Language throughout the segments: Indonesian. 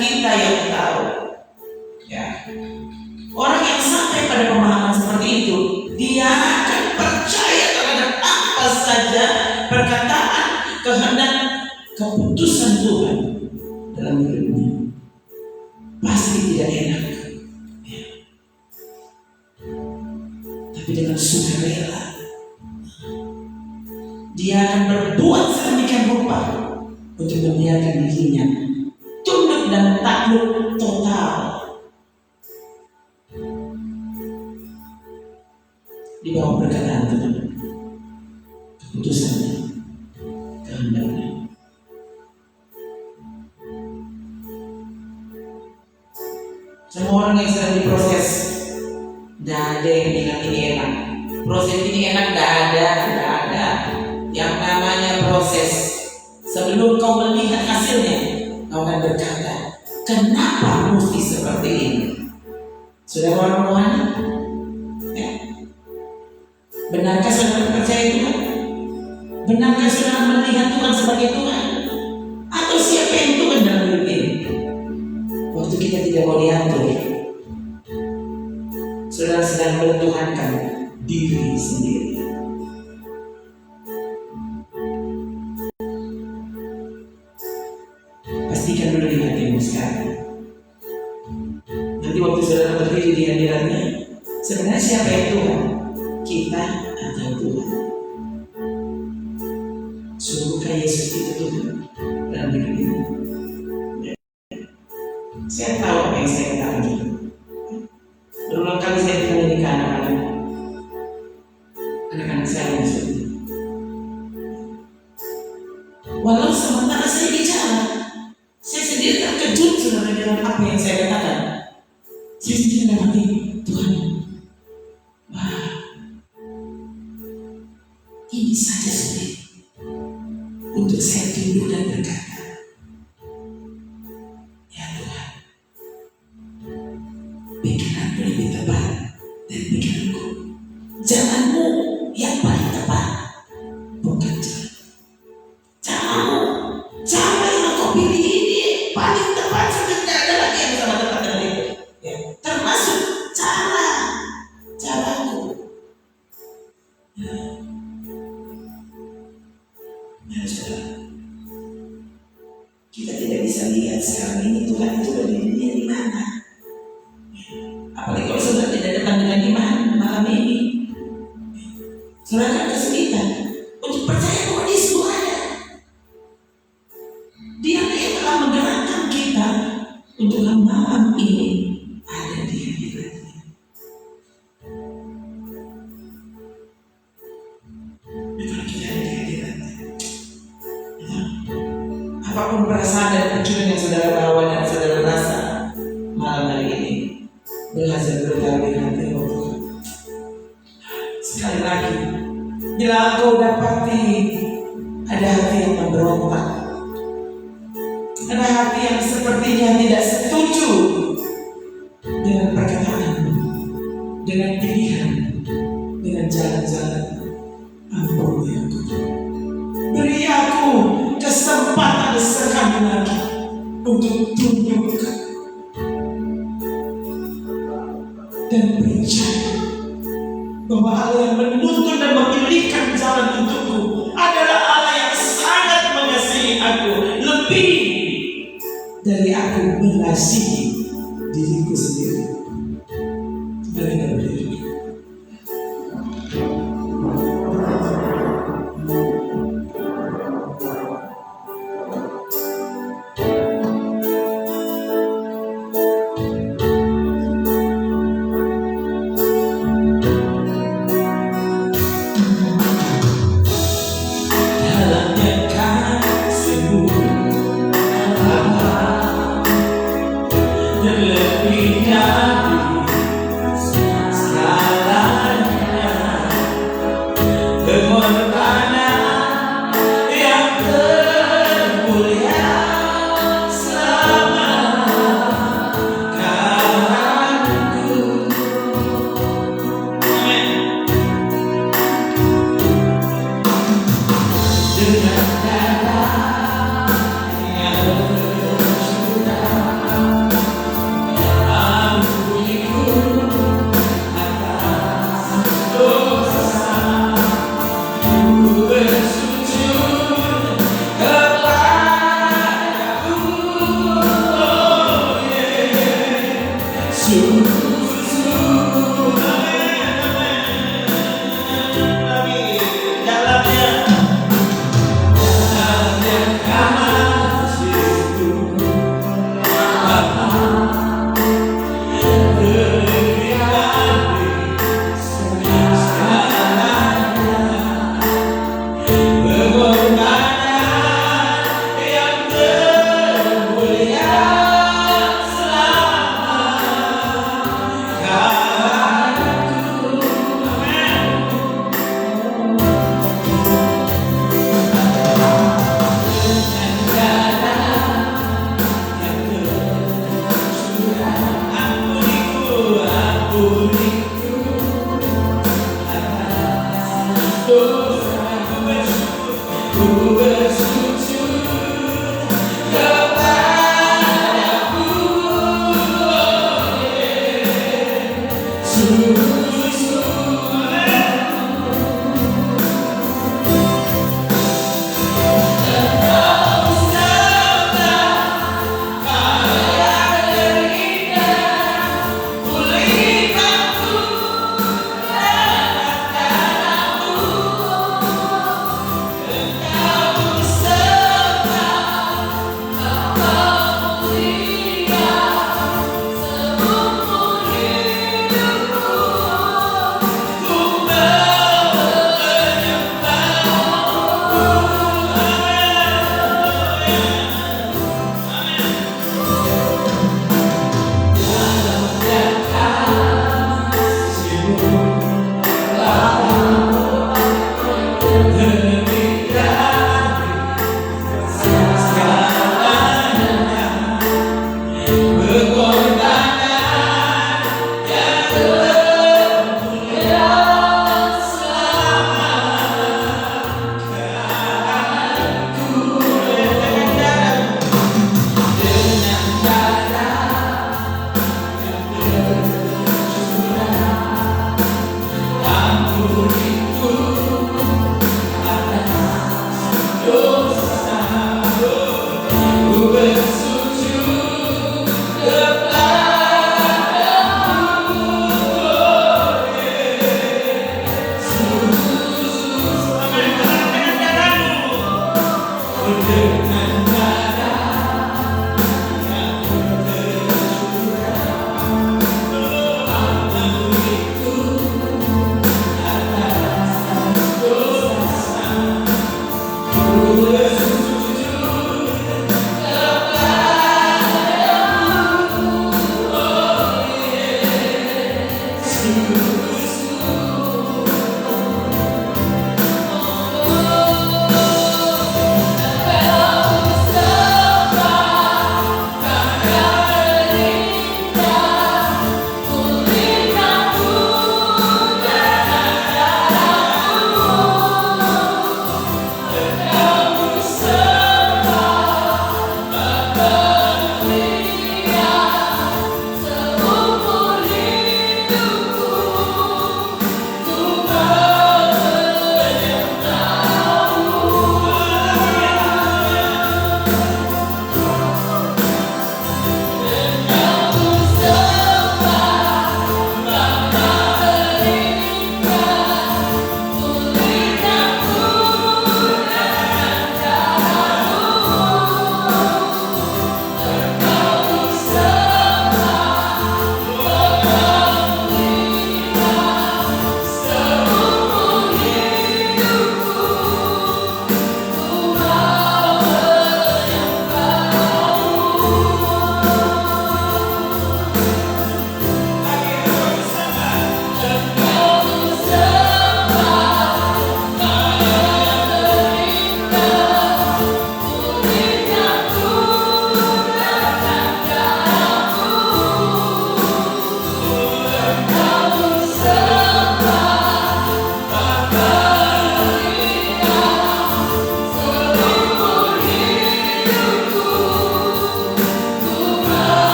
kita yang tahu. Ya. Orang yang sampai pada pemahaman seperti itu, dia akan percaya terhadap apa saja perkataan, kehendak, keputusan Tuhan dalam hidupnya. Pasti tidak enak, ya. Tapi dengan sukarela dia akan berbuat sedemikian rupa untuk membiarkan dirinya tunduk dan takluk total di bawah perkataan Tuhan, keputusannya, kehendaknya. Semua orang yang sedang diproses, tidak ada yang bilang ini enak. Proses ini enak, tidak ada. Yang namanya proses, sebelum kau melihat hasilnya, kau akan berkata, kenapa mesti seperti ini? Sudah orang rohani? Ya. Benarkah saudara percaya Tuhan? Benarkah saudara melihat Tuhan sebagai Tuhan? Atau siapa yang Tuhan dalam hidup ini? Waktu kita tidak mau diatur, saudara sedang mentuhankan diri sendiri. Pastikan dulu di hatimu sekarang. Nanti waktu saudara berdiri di hadiratnya, sebenarnya siapa yang Tuhan? Kita atau Tuhan? Sungguhkah Yesus itu Tuhan dalam hidup ini? Saya tahu apa yang saya katakan. Berulang kali saya bilang ke anak-anak saya yang sedih. Walau sementara saya bicara, saya sendiri terkejut saudara dengan apa yang saya katakan. Saya sendiri nanti Tuhan, wah, ini saja sulit untuk saya tunduk dan berkata, ya Tuhan, pikiranku lebih tepat dari pikiranku. Jalanmu yang paling tepat, bukan jalanmu. Cara yang kau pilih ini paling tepat, sudah tidak ada lagi yang sama tepat dengan itu. Ya, termasuk caraku. Ya, saudara, kita tidak bisa lihat sekarang ini Tuhan itu berdirinya di mana. Apalagi kalau saudara tidak datang dengan iman malam ini, saudara akan kesulitan untuk percaya bahwa dia sungguh ada. Dia yang telah menggerakkan kita untuk malam ini ada di hadiratnya. Kalau kita ada di hadiratnya, apapun perasaan dan pencurian yang saudara bawa dan saudara rasa malam hari ini, belajar berkali hati Tuhan. Sekali lagi, bila engkau dapati ada hati yang memberontak, ada hati yang sepertinya tidak setuju dengan perkataanmu, dengan pilihan, dengan jalan-jalan, ampuni aku. Beri aku kesempatan sekali lagi untuk tunduk dan percaya bahwa Allah yang menuntun dan memilihkan jalan untukku adalah Allah yang sangat mengasihi aku, lebih dari aku mengasihi diriku sendiri. Mari kita berdiri. Lebih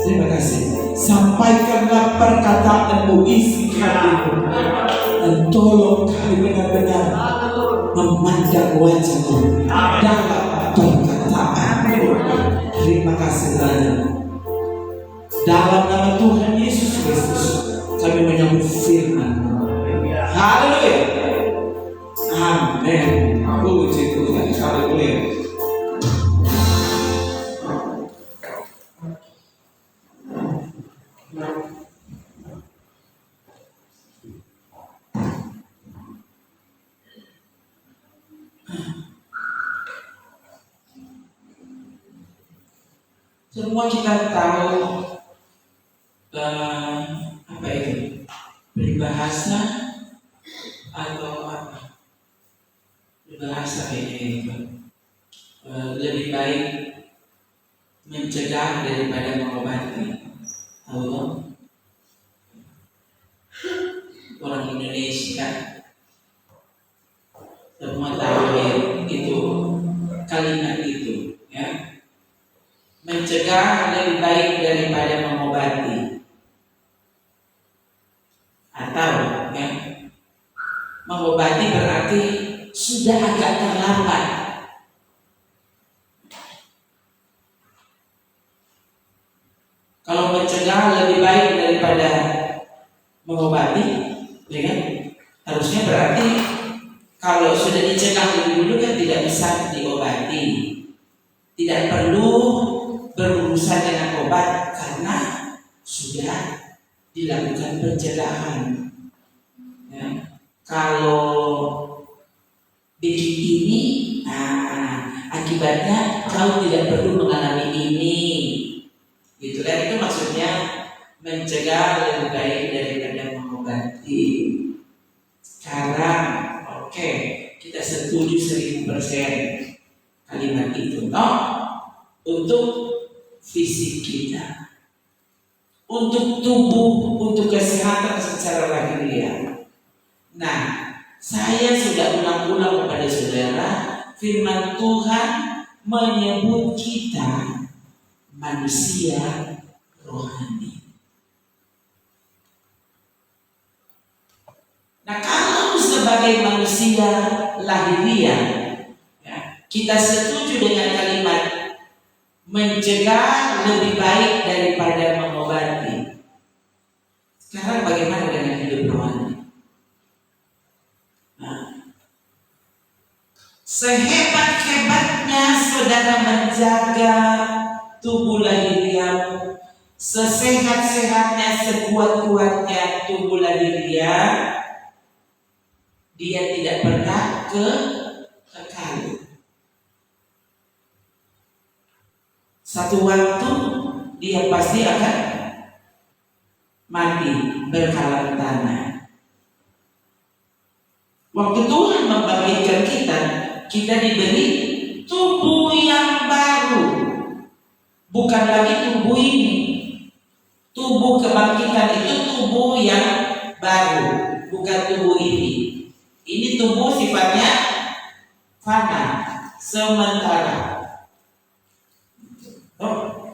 Terima kasih. Sampaikanlah perkataanmu, isi hatimu, dan tolong kami benar-benar memandang wajahmu dalam perkataanmu. Terima kasih banyak. Dalam nama Tuhan Yesus Kristus kami menyambut firman. Haleluya. Amin. Puji Tuhan. Haleluya. Semua kita tahu apa itu peribahasa atau apa peribahasa ini itu lebih baik mencegah daripada mengobati. Tahu orang Indonesia semua tahu ya, itu kalimat itu ya. Mencegah lebih baik daripada mengobati. Atau ya, mengobati berarti sudah agak terlambat. Kalau mencegah lebih baik daripada mengobati, ya kan? Harusnya berarti kalau sudah dicegah lebih dulu kan tidak bisa diobati. Tidak perlu berurusan dengan obat karena sudah dilakukan pencegahan. Ya. Kalau bikin ini, akibatnya kau tidak perlu mengalami ini. Gitu kan? Itu maksudnya mencegah lebih baik daripada mengobati. Sekarang, oke, kita setuju 1000% kalimat itu, no? Untuk fisik kita, untuk tubuh, untuk kesehatan secara lahiriah. Nah, saya sudah ulang-ulang kepada saudara, firman Tuhan menyebut kita manusia rohani. Nah, kalau sebagai manusia lahiriah, ya, kita setuju dengan kalimat mencegah lebih baik daripada mengobati. Sekarang bagaimana dengan hidup rohani? Nah, sehebat-hebatnya saudara menjaga tubuh lahiriah, sesehat-sehatnya, sekuat-kuatnya tubuh lahiriah, dia tidak pernah kekal. Satu waktu dia pasti akan mati berkalang tanah. Waktu Tuhan membangkitkan kita, kita diberi tubuh yang baru. Bukan lagi tubuh ini. Tubuh kebangkitan itu tubuh yang baru, bukan tubuh ini. Ini tubuh sifatnya fana, sementara.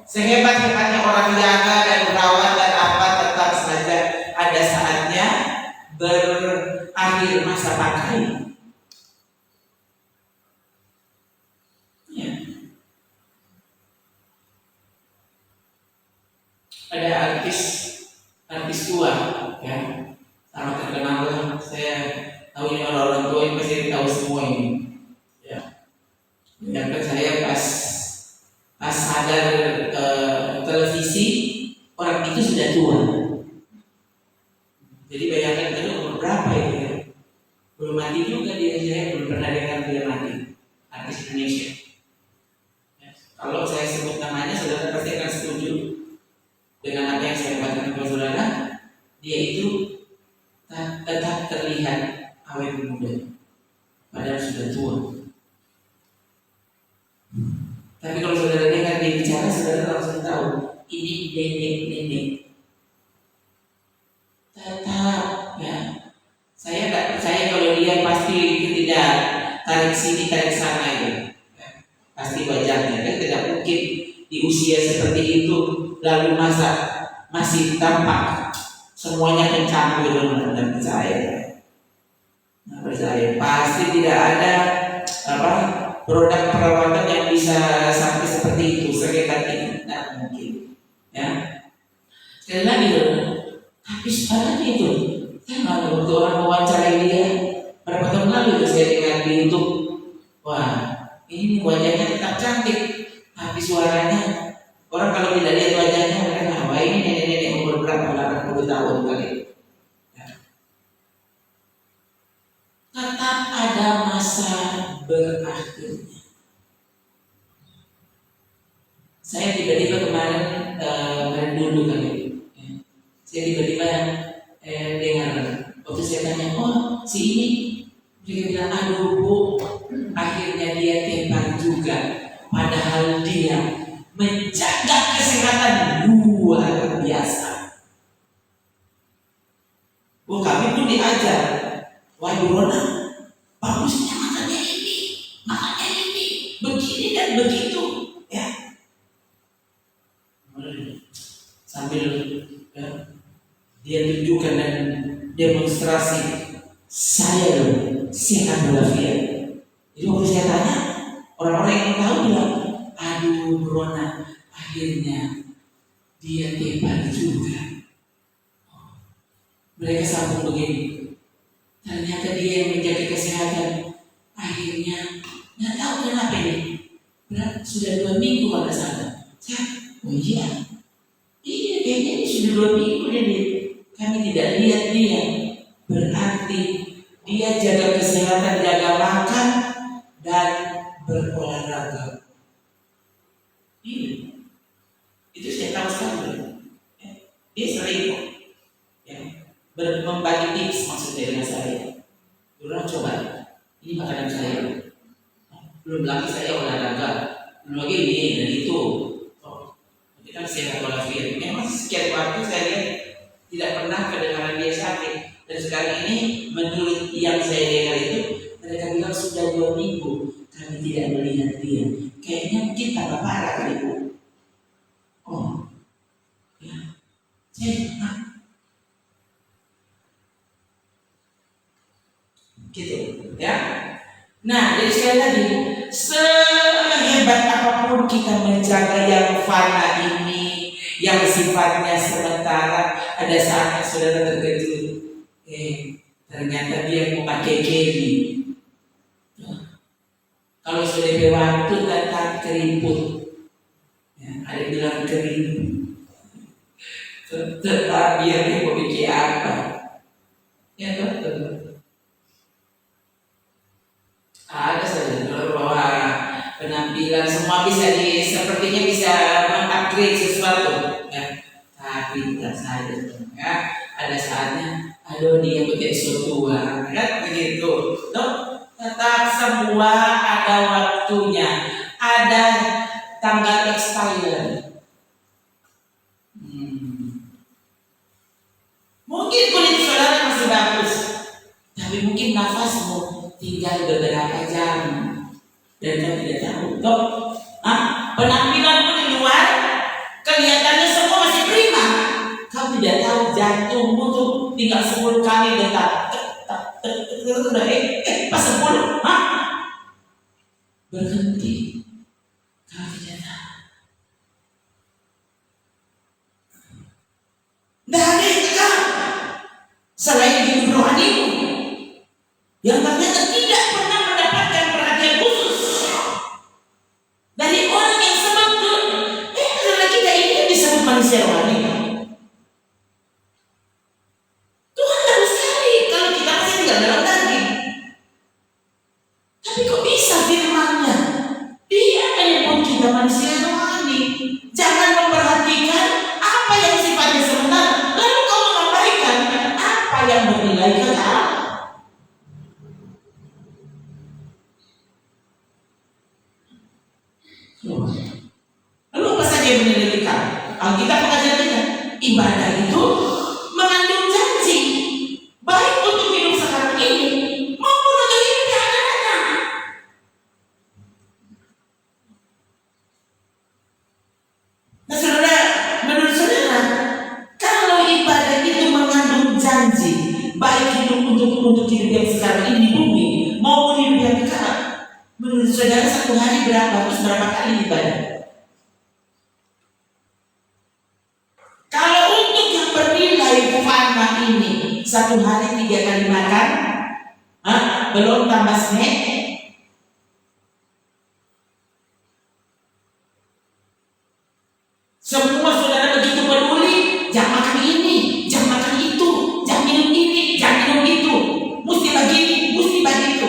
Sehebat-hebatnya orang jaga dan merawat dan apa, tetap saja ada saatnya berakhir masa pakai. Ya. Ada artis tua, ya, sangat terkenal lah. Saya tahu ini orang-orang tua ini pasti tahu semua ini. Ya, yang saya pas sadar televisi, orang itu sudah tua. Jadi bayangkan tadi umur berapa itu ya? Belum mati juga dia, saya belum pernah dengar dia mati. Artis Indonesia. Ya. Kalau saya sebut namanya, saudara pasti akan setuju dengan apa yang saya katakan kepada saudara. Dia itu tetap terlihat awet muda, padahal sudah tua. Tapi kalau saudara dengar dia bicara, saudara langsung tahu ini nenek-nenek. Tetap, ya. Saya tak percaya kalau dia pasti tidak tarik sini tarik sana itu. Ya. Pasti wajahnya kan tidak mungkin di usia seperti itu lalu masih tampak semuanya kecampur dan percaya. Nah, percaya pasti tidak ada produk perawatan yang bisa sampai seperti itu, seketat itu, tidak mungkin. Ya, sekali lagi tapi sekarang itu, saya waktu orang mewawancarai dia berapa tahun lalu itu saya dengar di YouTube, wah ini wajahnya tetap cantik, tapi suaranya orang kalau tidak lihat wajahnya mereka wah ini nenek-nenek umur berapa 80 tahun kali. Tetap ada masa berakhirnya. Saya tiba-tiba kemarin dulu kali, saya tiba-tiba dengar waktu saya tanya, oh si ini, dia bilang aduh bu, akhirnya dia tembak juga, padahal dia menjaga kesehatan luar biasa. Bu kami pun diajar, wah Bu Rona, bagusnya makannya ini, begini dan begitu, ya. Sambil dia tunjukkan dan demonstrasi saya sehat walafiat. Jadi waktu saya tanya, orang-orang yang tahu bilang, aduh Rona, akhirnya dia hebat juga. Mereka sambung begini, ternyata dia yang menjaga kesehatan. Akhirnya nggak tahu kenapa ini. Berat sudah 2 minggu kalau salah. Oh iya, kayaknya ini sudah 2 minggu jadi kami tidak lihat dia. Berarti dia jaga kesehatan, jaga makan dan berolahraga. Itu saya tahu sekali. Dia sering membagi tips maksudnya dengan saya. Dulu coba, ini makanan saya. Belum lagi saya olahraga, belum lagi ini dan itu. Itu kan sehat walafiat. Memang sekian waktu saya lihat tidak pernah kedengaran dia sakit. Dan sekarang ini menurut yang saya dengar itu mereka bilang sudah 2 minggu kami tidak melihat dia. Kayaknya mungkin tambah parah kali Bu. Oh, ya. Gitu, ya. Nah, jadi sekali lagi, sehebat apapun kita menjaga yang fana ini, yang sifatnya sementara, ada saatnya saudara terkejut. Ternyata dia memakai geli. Kalau sudah waktu tetap keriput, ya, ada yang bilang keriput. Tetap dia mau bikin apa? Ya betul. Ada saja bahwa penampilan semua bisa sepertinya bisa mengupgrade sesuatu, ya. Tapi tidak saja, ya. Ada saatnya, aduh dia pakai tua, kan begitu. Tuh, tetap semua ada waktunya, ada tanggal expired. Mungkin kulit saudara masih bagus, tapi mungkin nafasmu tinggal beberapa jam dan kau tidak tahu. Toh, penampilanmu di luar kelihatannya semua masih prima. Kau tidak tahu jantungmu tuh tinggal 10 kali detak. Pas 10, berhenti. Kau tidak tahu. Tidak ada yang tahu selain hidup rohanimu yang ternyata tidak pernah mendapatkan perhatian khusus dari orang yang sebetul. Karena kita ini disebut manusia rohani. Tuhan tahu sekali kalau kita masih tinggal dalam daging. Tapi kok bisa firman-Nya? Dia menyebut kita manusia rohani. Jangan memperhatikan apa yang sifatnya sementara, lalu kau mengabaikan apa yang bernilai kekal. Lalu apa saja yang bernilai kekal? Alkitab mengajarkan ibadah itu mengandung janji, baik untuk hidup sekarang ini maupun untuk hidup yang akan datang. Nah saudara, menurut Menurut saudara satu hari berapa? Terus berapa kali ibadah? Kalau untuk yang bernilai fana ini satu hari 3 kali makan, belum tambah snack, semua saudara begitu peduli, jam makan ini, jam makan itu, jam minum ini, jam minum itu, mesti begini, mesti begitu.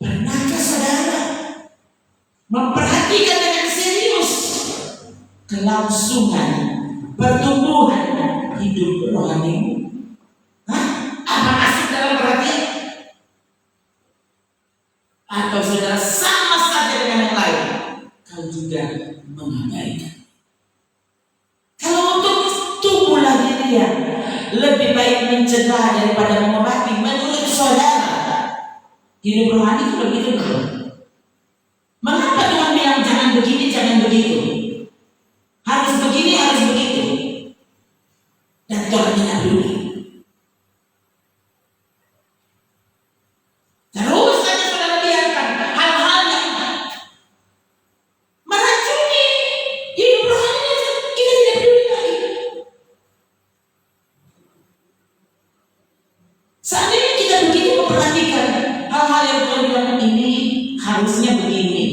Pernahkah saudara memperhatikan dengan serius kelangsungan pertumbuhan hidup rohanimu? Apa masuk dalam perhatian? Atau saudara sama saja dengan yang lain, kau juga mengabaikan? Kalau untuk tumbuh lagi dia, lebih baik mencegah daripada mengobati. Menurut saudara, hidup rohani itu begitu belum? Mengapa Tuhan bilang jangan begini, jangan begitu? Harus begini, harus begitu. Dan Tuhan tidak peduli. Terus saja saudara biarkan hal-hal yang meracuni hidup rohani, kita tidak peduli lagi. Seandainya kita begitu memperhatikan hal-hal yang Tuhan bilang ini harusnya begini,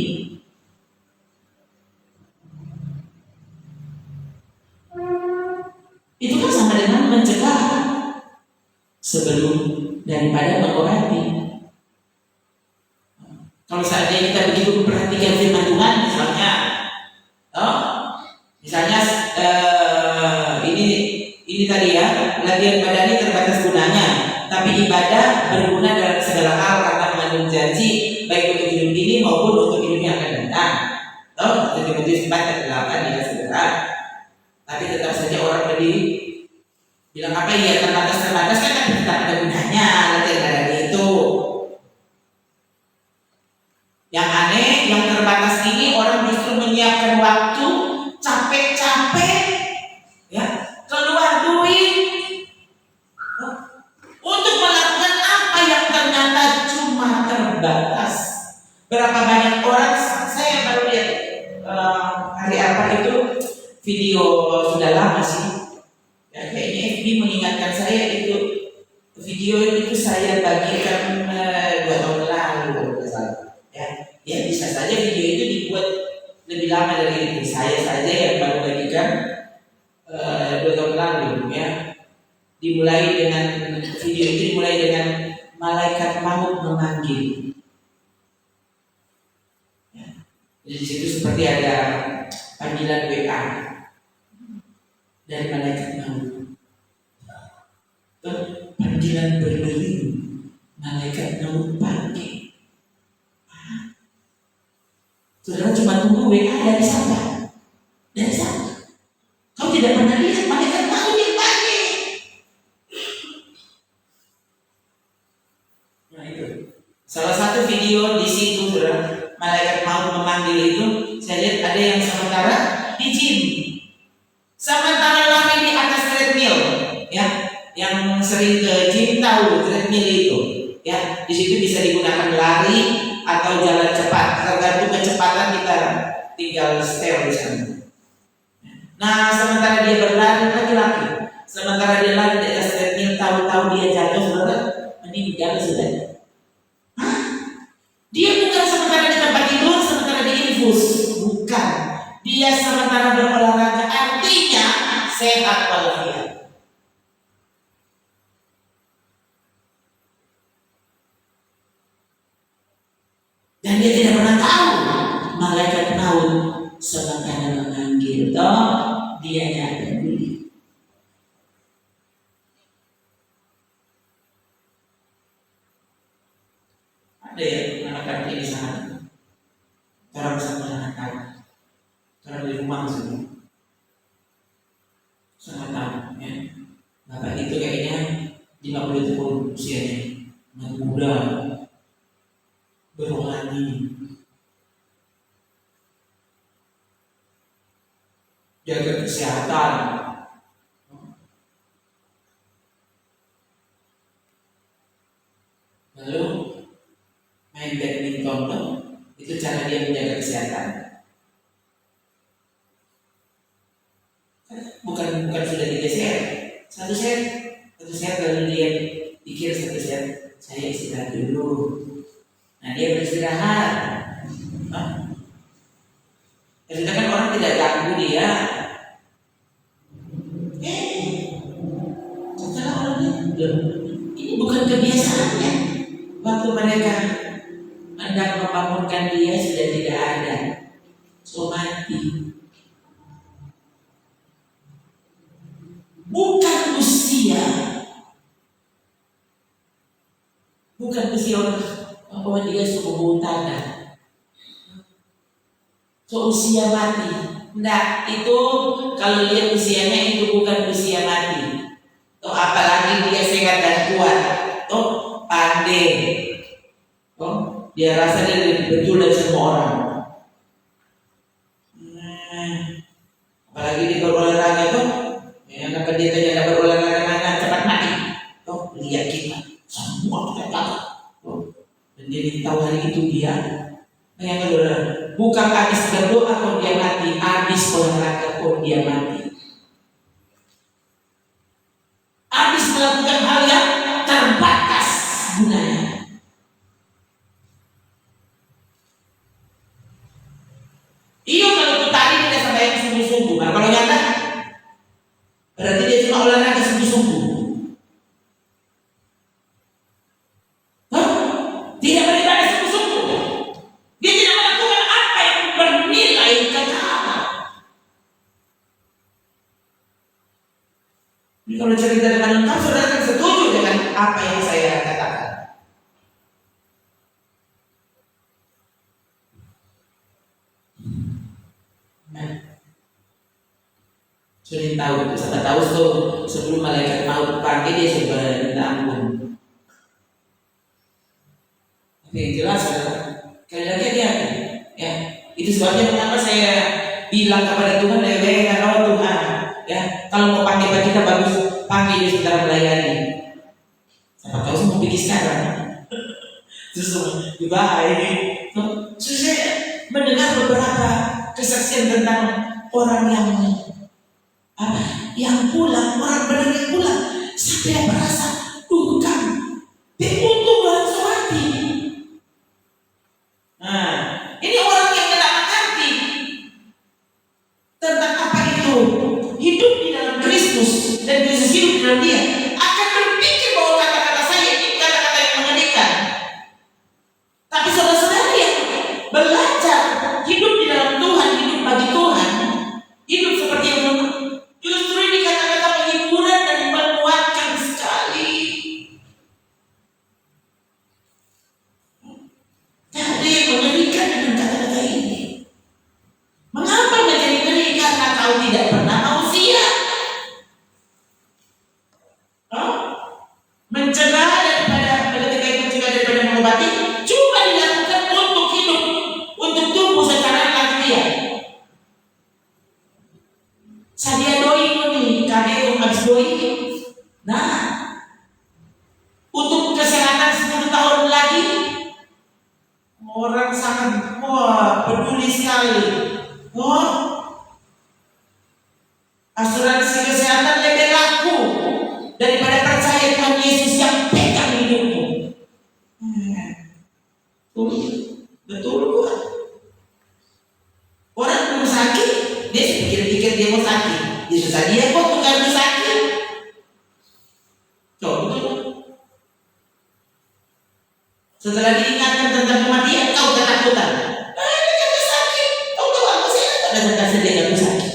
itu kan sama dengan mencegah sebelum daripada mengobati. Kalau seandainya kita begitu memperhatikan firman Tuhan, misalnya ini tadi ya, latihan badani terbatas gunanya, tapi ibadah berguna dalam segala hal karena mengandung janji baik untuk hidup ini maupun untuk hidup yang akan datang. Timotius 4 ayat 8 ya saudara. Tapi tetap saja orang berdiri bilang apa ya, terbatas kan, tapi tetap ada gunanya latihan badani itu. Yang aneh, yang terbatas ini orang justru menyiapkan waktu capek-capek, ya, keluar duit untuk melakukan apa yang ternyata cuma terbatas. Berapa banyak orang, saya baru lihat hari apa itu video sudah lama sih, ya, kayaknya FB mengingatkan saya itu video itu saya bagikan 2 tahun lalu, ya bisa saja video itu dibuat lebih lama dari itu. Saya saja yang baru bagikan 2 tahun lalu, ya. Dimulai dengan video itu dimulai dengan malaikat maut memanggil. Ya. Jadi di situ seperti ada panggilan WA dari malaikat maut. Panggilan berdering, malaikat maut panggil. Saudara cuma tunggu WA dari siapa? Dari siapa? Kau tidak pernah lihat malaikat maut yang panggil. Nah itu salah satu video di situ, saudara, malaikat maut memanggil itu. Saya lihat ada yang sementara di gym, sementara lari di atas treadmill, ya. Yang sering ke gym tahu treadmill itu, ya. Di situ bisa digunakan lari atau jalan cepat, tergantung kecepatan kita tinggal setel di sana. Nah, sementara dia berlari laki-laki, sementara dia lari di atas treadmill, tahu-tahu dia jatuh, saudara, meninggal sudah. Dia bukan sementara di tempat tidur, sementara di infus, bukan. Dia sementara berolahraga, artinya sehat walafiat. Dan dia tidak pernah tahu malaikat maut sementara memanggil, dia nyata dulu. Ada ya anak-anak di sana, orang bersama anak-anak, orang di rumah semua, sangat tahu, ya. Bapak itu kayaknya 50 tahun usianya, masih muda, berrohani, jaga kesehatan, lalu main ditonton. Itu cara dia menjaga kesehatan. Bukan sudah 3 set, satu set lalu dia pikir 1 set, saya istirahat dulu. Nah dia beristirahat. Sedangkan orang tidak ganggu dia. Setelah orang ini bukan kebiasaannya. Waktu mereka hendak membangunkan dia sudah tidak ada, so mati. Bukan usia orang bahwa dia suku buta, so usia mati. Nah itu kalau lihat usianya itu bukan usia mati. Toh apalagi dia sehat dan kuat, toh pandai, toh dia rasa dia lebih betul dari semua orang. Apalagi di berolahraga tuh, ya kata dia tanya berolahraga mana cepat mati. Toh lihat kita semua kita kalah. Dan dia tahu hari itu dia yang kedua, bukan habis berdoa kok dia mati, habis olahraga kok dia mati. Habis melakukan hal yang terbatas gunanya. Iya kalau kita hari tidak sampai yang sungguh-sungguh. Nah kalau nyata berarti dia cuma olahraga sungguh-sungguh. Tidak beribadah sungguh-sungguh. Dia tidak melakukan apa yang bernilai kekal. Jadi kalau cerita dengan lengkap, saudara akan setuju dengan apa yang saya katakan. Sudah tahu, siapa tahu sebelum malaikat maut panggil dia sudah minta ampun. Oke, jelas sekali lagi dia, ya itu sebabnya mengapa saya bilang kepada Tuhan, Tuhan, ya kalau mau panggil kita bagus panggil dia secara melayani. Siapa tahu semua pikir sekarang, terus baik. Terus saya mendengar beberapa kesaksian tentang orang yang pulang, orang benar yang pulang, sampai merasa kan, untung langsung mati. Nah, ini orang yang tidak mengerti tentang apa itu hidup di dalam Kristus dan Kristus hidup di dalam dia, akan berpikir bahwa kata-kata saya ini kata-kata yang mengerikan. Tapi saudara-saudara yang belajar hidup di dalam Tuhan, hidup bagi Tuhan, hidup seperti yang justru ini kata-kata penghiburan dan menguatkan sekali. Jadi mengerikan dengan kata-kata ini. Mengapa menjadi ngeri? Karena kau tidak pernah mau siap. Mencegah ketika itu mencegah daripada mengobati, coba dilakukan untuk hidup, untuk tumbuh secara lafiat. Sadia doi ini, karena itu habis doi. Nah, untuk kesehatan 10 tahun lagi, orang sangat peduli sekali. Asuransi kesehatan lebih laku daripada percaya Tuhan Yesus yang pegang hidupmu. Betul bukan? Orang belum sakit, dia pikir-pikir dia mau sakit. Yesus dia kok tukar sakit. Coba. Setelah diingatkan tentang kematian, kau ketakutan. Dia kata sakit. Kau tahu apa sih? Ada dia kata sakit.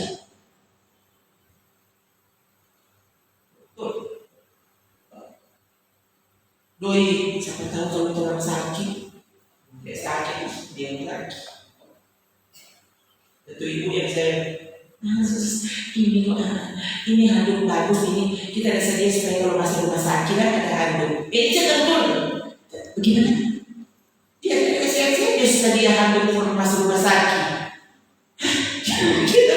Doi, siapa tahu kalau orang sakit, dia sakit, dia lagi. Itu ibu yang saya, ini handuk bagus ini, kita ada sedia supaya kalau masuk rumah sakit kan ada handuk. Ini betul. Bagaimana? Dia ada siap-siap dia sedia handuk kalau masuk rumah sakit. Kita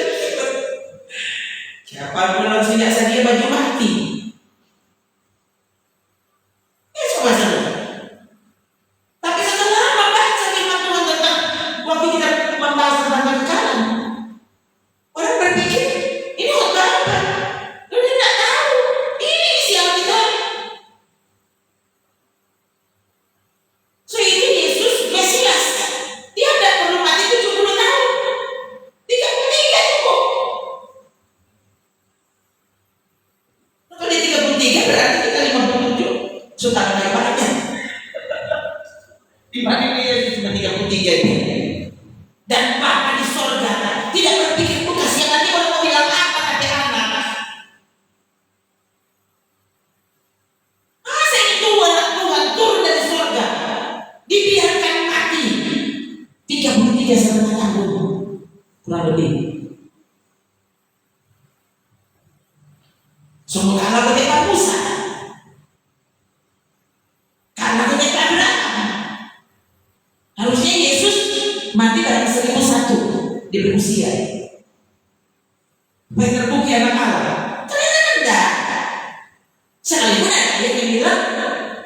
siapa pun harus tidak sedia baju mati. Tapi setelah membaca firman dilimpahin oleh Yesus cuma 33 itu. Dan Bapa di sorga tidak berpikir kasihan nanti orang mau bilang apa nanti anak. Masa itu anak Tuhan turun dari sorga dibiarkan mati 33,5 tahun kurang lebih. Semua kalah ketika Musa, kalah ketika Abraham. Harusnya Yesus mati pada 1001 di usia. Baik terbukti anak Allah. Ternyata enggak. Sekalipun ada yang bilang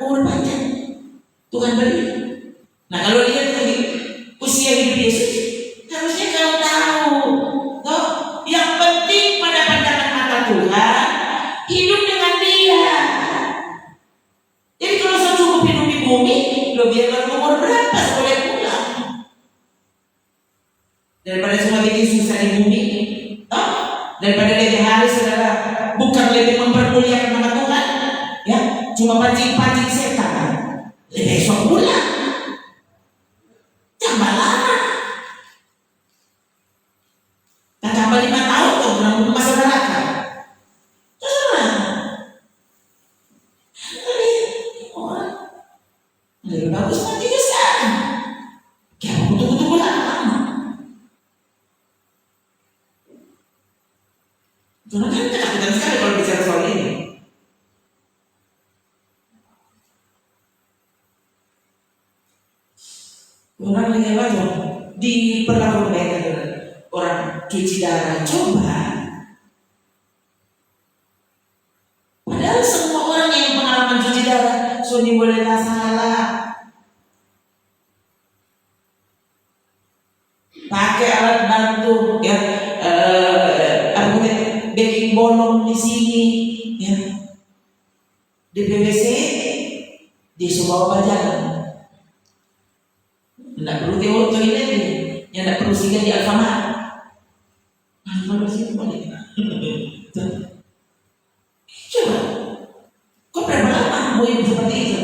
umur panjang Tuhan beri. Nah kalau lihat lagi usia hidup Yesus, harusnya kau tahu, toh yang penting pada pandangan mata Tuhan hidup dengan Dia. Jadi kalau saya cukup hidup di bumi, lo biarlah umur berapa boleh pulang. Daripada cuma bikin susah di bumi, toh daripada lebih hari saudara bukan lebih mempermuliakan nama Tuhan, ya cuma pancing-pancing setan, lebih esok pulang. Tambah lama, tak tambah 5 tahun tuh dalam masa neraka. Lebih bagus matinya sekarang. Kayak tunggu-tunggu lama. Karena kan ketakutan sekali kalau bicara soal ini. Orang lagi apa? Diperlakukan baik orang cuci darah. Coba. Padahal semua orang yang pengalaman cuci darah sudah boleh tak salah. Pakai alat bantu ya, baking bolong di sini ya, di PVC di semua bajakan. Tidak perlu teori toilet ini, yang tidak perlu singgah di Alfamart. Alfamart sih boleh. Coba, kok berapa lama mau hidup seperti itu?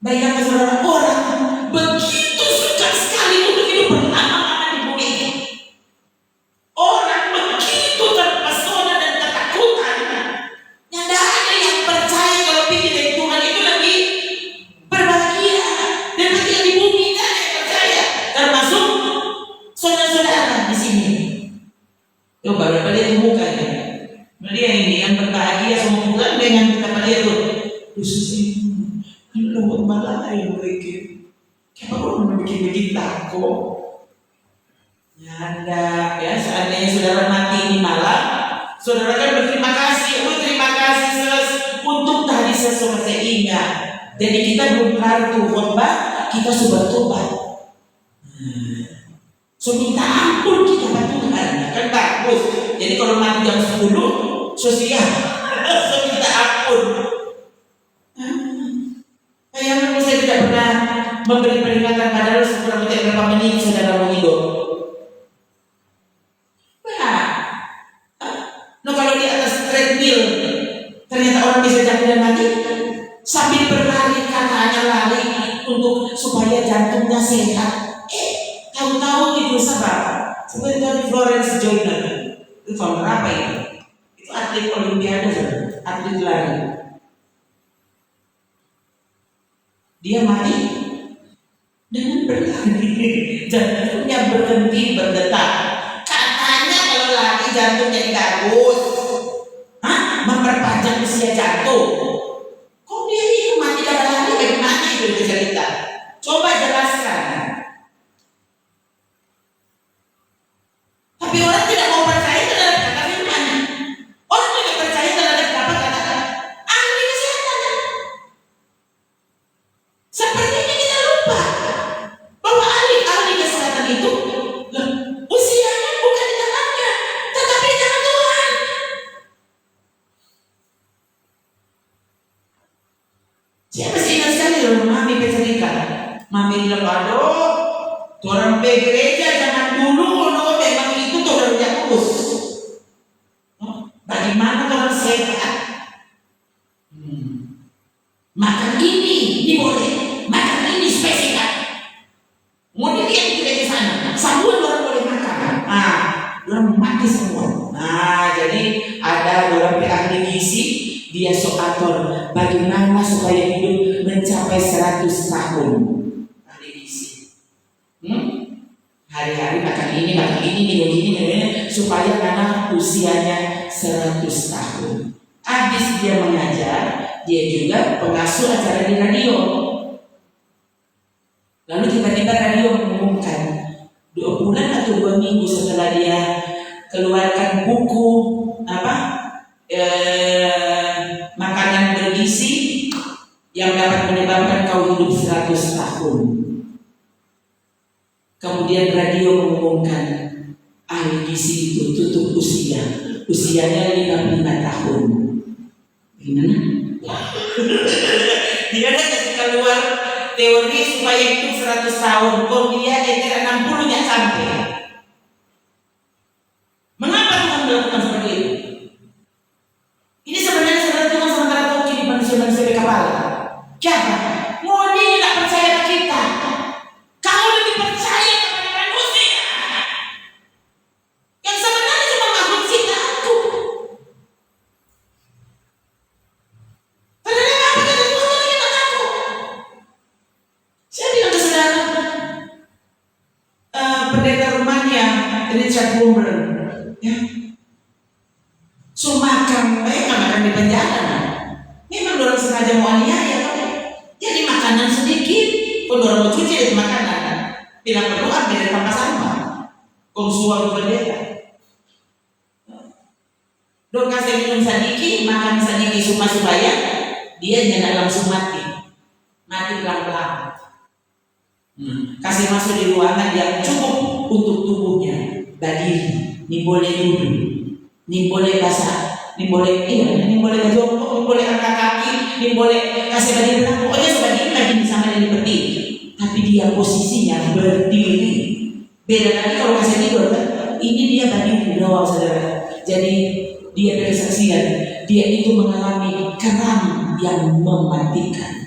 Bayangkan saudara, orang begitu suka sekali untuk hidup berlama-lama di bumi ini. Orang begitu terpesona dan ketakutan. Yang tidak ada yang percaya kalau pikir dari Tuhan itu lebih berbahagia daripada yang di bumi. Tidak ada yang percaya, termasuk saudara-saudara di sini. Coba berapa dia itu mukanya. Dia ini yang berbahagia semua bulan dengan kata dia itu. Khusus ini. Lembut malah yang mereka. Kenapa orang bikin takut? Ya enggak, ya seandainya saudara mati di malam, saudara kan berterima kasih, terima kasih untuk tadi sesuatu saya ingat. Jadi kita belum kelar tuh khotbah, kita sudah tobat. So minta ampun kita pada Tuhan, kan bagus. Jadi kalau mati jam 10, sosial, so minta ampun. Bayangkan saya tidak pernah memberi peringatan padahal sekurang berapa menit saudara mau hidup. Nah kalau di atas treadmill ternyata orang bisa jatuh dan mati sambil berlari, katanya lari untuk supaya jantungnya sehat. Tahu-tahu itu sabar. Seperti dari Florence Joyner itu tahun berapa itu? Itu atlet Olimpiade, atlet lari. Dia mati dengan berlari, jantungnya berhenti berdetak. Katanya kalau lari jantung jadi bagus, memperpanjang usia jantung. Kok dia ini mati karena lari? Bagaimana itu cerita? Coba jelaskan. Tapi orang tidak mau percaya terhadap kata firman. Orang tidak percaya terhadap kata-kata ahli kesehatan. Sepertinya kita lupa bahwa ahli kesehatan itu usianya bukan di tangannya, tetapi di tangan Tuhan. Saya masih ingat sekali loh, mami bercerita. Mami bilang, aduh, orang gereja zaman dulu, loh, memang itu tuh orang kurus. Bagaimana orang sehat? Makan ini boleh, makan ini spesial. anti semua. Nah, jadi ada beberapa ahli gizi, dia sok atur bagaimana supaya hidup mencapai 100 tahun. Ahli gizi. Hari-hari makan ini, minum ini, supaya anak usianya 100 tahun. Habis dia mengajar, dia juga pengasuh acara di radio. Lalu tiba-tiba radio mengumumkan 2 bulan atau 2 minggu setelah dia keluarkan buku makanan bergizi yang dapat menyebabkan kau hidup 100 tahun. Kemudian radio mengumumkan ahli gizi itu tutup usianya 55 tahun. Gimana? Dia ada kasih keluar teori supaya hidup 100 tahun, kok dia ETR 60 nya sampai. Mengapa Tuhan melakukan seperti itu? Ini sebenarnya saudara Tuhan sementara toki di manusia-manusia di kepala. Siapa? Mau dia tidak percaya pada kita. Kau lebih percaya kepada manusia yang sebenarnya cuma makhluk sitaku. Padahal apa kata Tuhan kita takut? Saya bilang ke saudara, pendeta Rumania Richard Bloomberg, ya, sumakan memang akan di penjara. Memang orang sengaja mau aniaya, jadi makanan sedikit, pun orang mau cuci dari makanan, bilang berdoa dari tanpa sampah, suara pendeta. Dok kasih minum sedikit, makan sedikit supaya dia jangan langsung mati pelan-pelan. Kasih masuk di ruangan yang cukup untuk tubuhnya, berdiri, ini boleh duduk, ini boleh basah, ini boleh jongkok, ini boleh angkat kaki, ini boleh kasih berdiri, pokoknya sebagainya lagi sama dia berdiri, tapi dia posisinya berdiri. Beda lagi kalau kasih tidur, kan? Ini dia berdiri di bawah, saudara. Jadi dia berkesaksian, dia itu mengalami kram yang mematikan.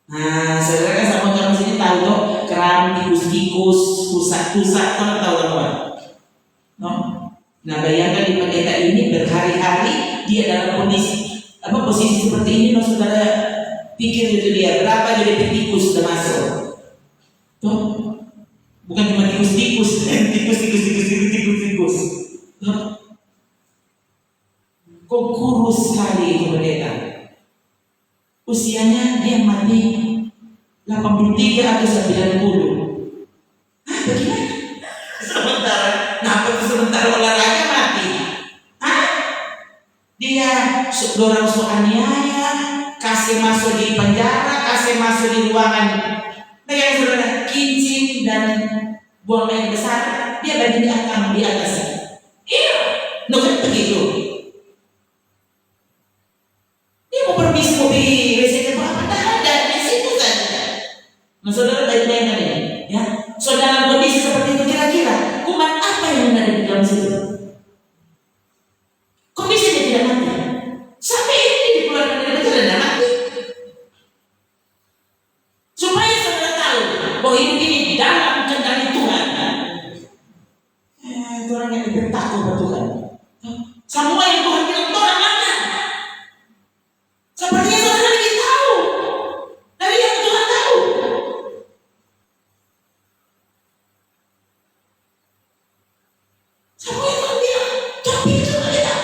Nah, saudara kan sama orang sini tahu tuh kram, tikus, pusat-pusat, tahu apa? No? Nah, bayangkan di pendeta ini berhari-hari dia dalam posisi seperti ini, no, saudara pikir itu dia berapa jadi tikus sudah masuk? Tuh, bukan cuma tikus. No? Kok kurus sekali itu pendeta. Usianya dia mati 83 atau 90. Bagaimana? Sementara olahraga mati. Dia dorong aniaya, kasih masuk di penjara, kasih masuk di ruangan. Bagaimana saudara? Kincing dan buang air besar, dia berdiri di atas. Iya, bukan begitu. Dia mau permisi mobil WC apa ada di situ saja. Nah, saudara bayangkan ini, ya. Saudara kondisi seperti itu kira-kira kuman apa yang ada di dalam situ? Kondisi dia tidak mati. Sampai ini dikeluarkan dari penjara dan mati. Supaya saudara tahu bahwa hidup ini di dalam kendali Tuhan. Itu orang yang lebih takut pada Tuhan. Semua yang Tuhan bilang itu orang mana? Sepertinya saudara ingin tahu dari yang Tuhan tahu. Semua yang Tuhan bilang, tapi itu kita.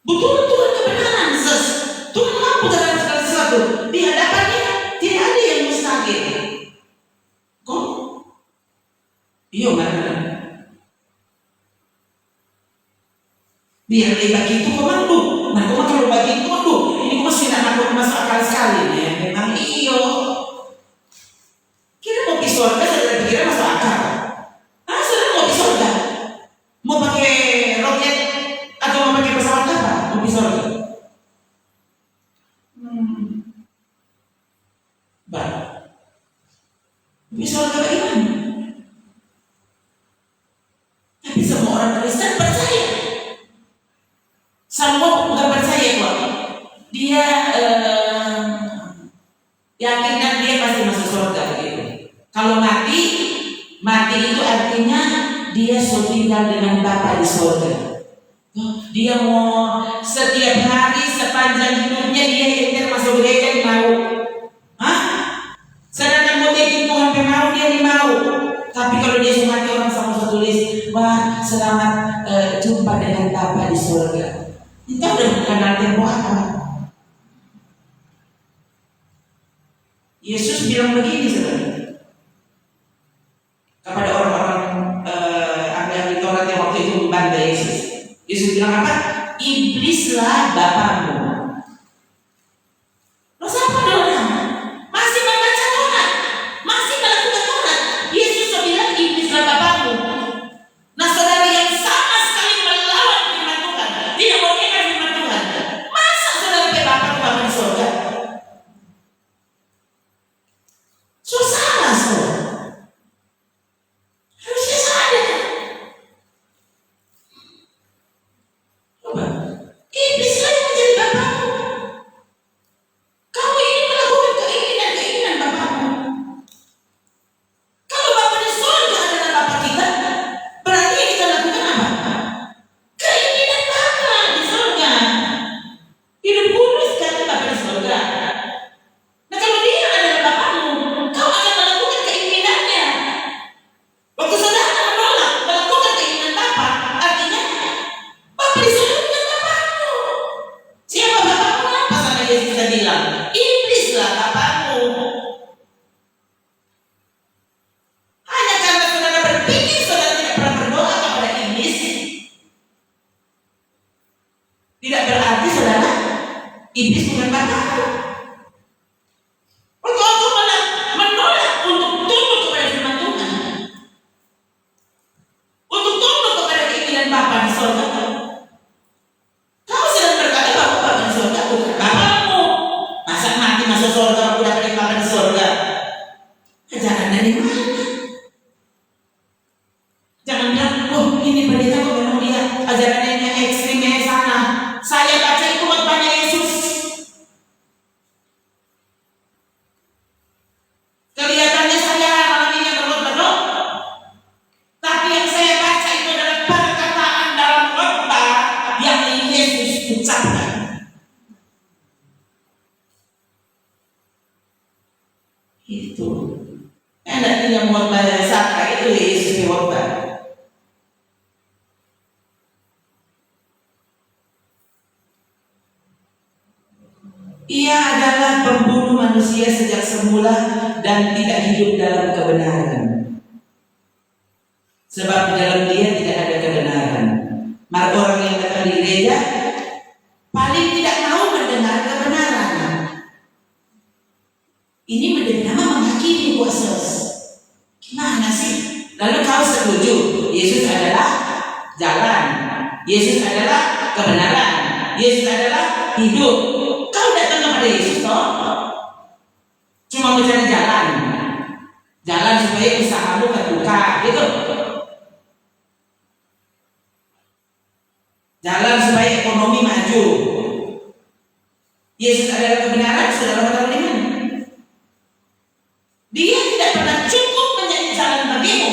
Betul Tuhan kebenaran, Tuhan mampu dalam segala sesuatu. Di hadapannya tidak ada yang mustahil. Kok? Iya mana? Biar dia bagi itu komando. Nah, kalau bagi itu komando, ini mesti tidak masuk akal sekali. Ya, memang iyo. Kira mau pergi surga, saudara pikirnya masuk akal. Saudara mau pergi surga, mau pakai roket atau mau pakai pesawat apa? Mau pergi surga. Pergi surga bagaimana? Tapi semua orang Kristen percaya. Semua bukan percaya kok. Dia yakin kan dia pasti masuk surga gitu. Kalau mati Mati itu artinya dia sudah tinggal dengan Bapa di surga. Dia mau setiap hari sepanjang hidupnya dia enter masuk gereja di mau. Hah? Sedangkan mau jadi Tuhan pemau dia di mau. Tapi kalau dia sudah mati orang sama tulis, wah selamat jumpa dengan Bapa di surga. Itu udah bukan arti apa. Yesus bilang begini sebenarnya kepada orang-orang ahli Taurat yang waktu itu membantai Yesus. Yesus bilang apa? Iblislah bapamu. Lo siapa orang? Masih membaca Taurat, masih melakukan Taurat. Yesus bilang iblislah bapamu. Nah saudara yang sama sekali melawan firman Tuhan, tidak mau dengar firman Tuhan, masa saudara ke Bapa di surga? Susah saudara. Harusnya sadar. Coba, iblis lagi menjadi bapamu. Kamu ini melakukan keinginan bapamu. Kalau Bapa di surga adalah Bapa kita, berarti yang kita lakukan apa? Keinginan Bapa di surga. Hidup kudus karena Bapa di surga. Nah kalau dia adalah bapamu, kau akan melakukan keinginannya. Waktu saudara menolak melakukan keinginan Bapa, artinya Bapa di surga bukan bapamu. Siapa bapamu? Apa sama Yesus bisa bilang? Iblislah bapamu. Hanya karena saudara berpikir saudara tidak pernah berdoa kepada iblis, tidak berarti saudara iblis bukan bapamu. Waktu aku menolak untuk tunduk kepada firman Tuhan, untuk tunduk kepada keinginan Bapa di surga, kau sedang berkata bahwa Bapa di surga bukan bapamu. Masa mati masuk surga aku dapat Bapa di surga? Jangan dari mana? Jangan bilang, oh ini pendeta kok memang dia ajarannya yang ekstrimnya sana. Saya baca itu khotbahnya Yesus. Kelihatannya saya malam ini berkhotbah, tapi yang saya baca itu adalah perkataan dalam khotbah yang Yesus ucapkan. Itu. Enak yang khotbah dari Saka itu Yesus yang khotbah. Ia adalah pembunuh manusia sejak semula dan tidak hidup dalam kebenaran. Sebab di dalam dia tidak ada kebenaran. Maka orang yang datang di gereja paling tidak mau mendengar kebenaran. Ini menjadi nama menghakimi kuasa. Gimana sih? Lalu kau setuju Yesus adalah jalan, Yesus adalah kebenaran, Yesus adalah hidup. Kau datang kepada Yesus toh cuma mencari jalan supaya usahamu terbuka, gitu. Jalan supaya ekonomi maju. Yesus adalah kebenaran, saudara tahu di mana? Dia tidak pernah cukup menjadi jalan bagimu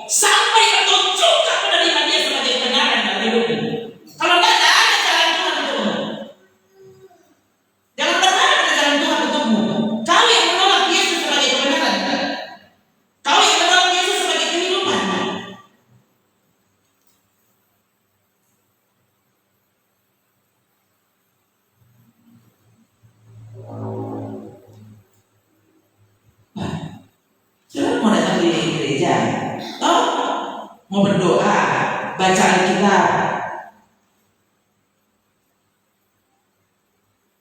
sampai engkau juga menerima dia sebagai kebenaran dalam hidupmu. Kalau tidak ada jalan Tuhan untukmu, jangan berharap ada jalan Tuhan untukmu. Kau yang menolak Yesus sebagai kebenaran, kau yang menolak Yesus sebagai kehidupan. Saudara mau datang di gereja, oh, mau berdoa, baca Alkitab.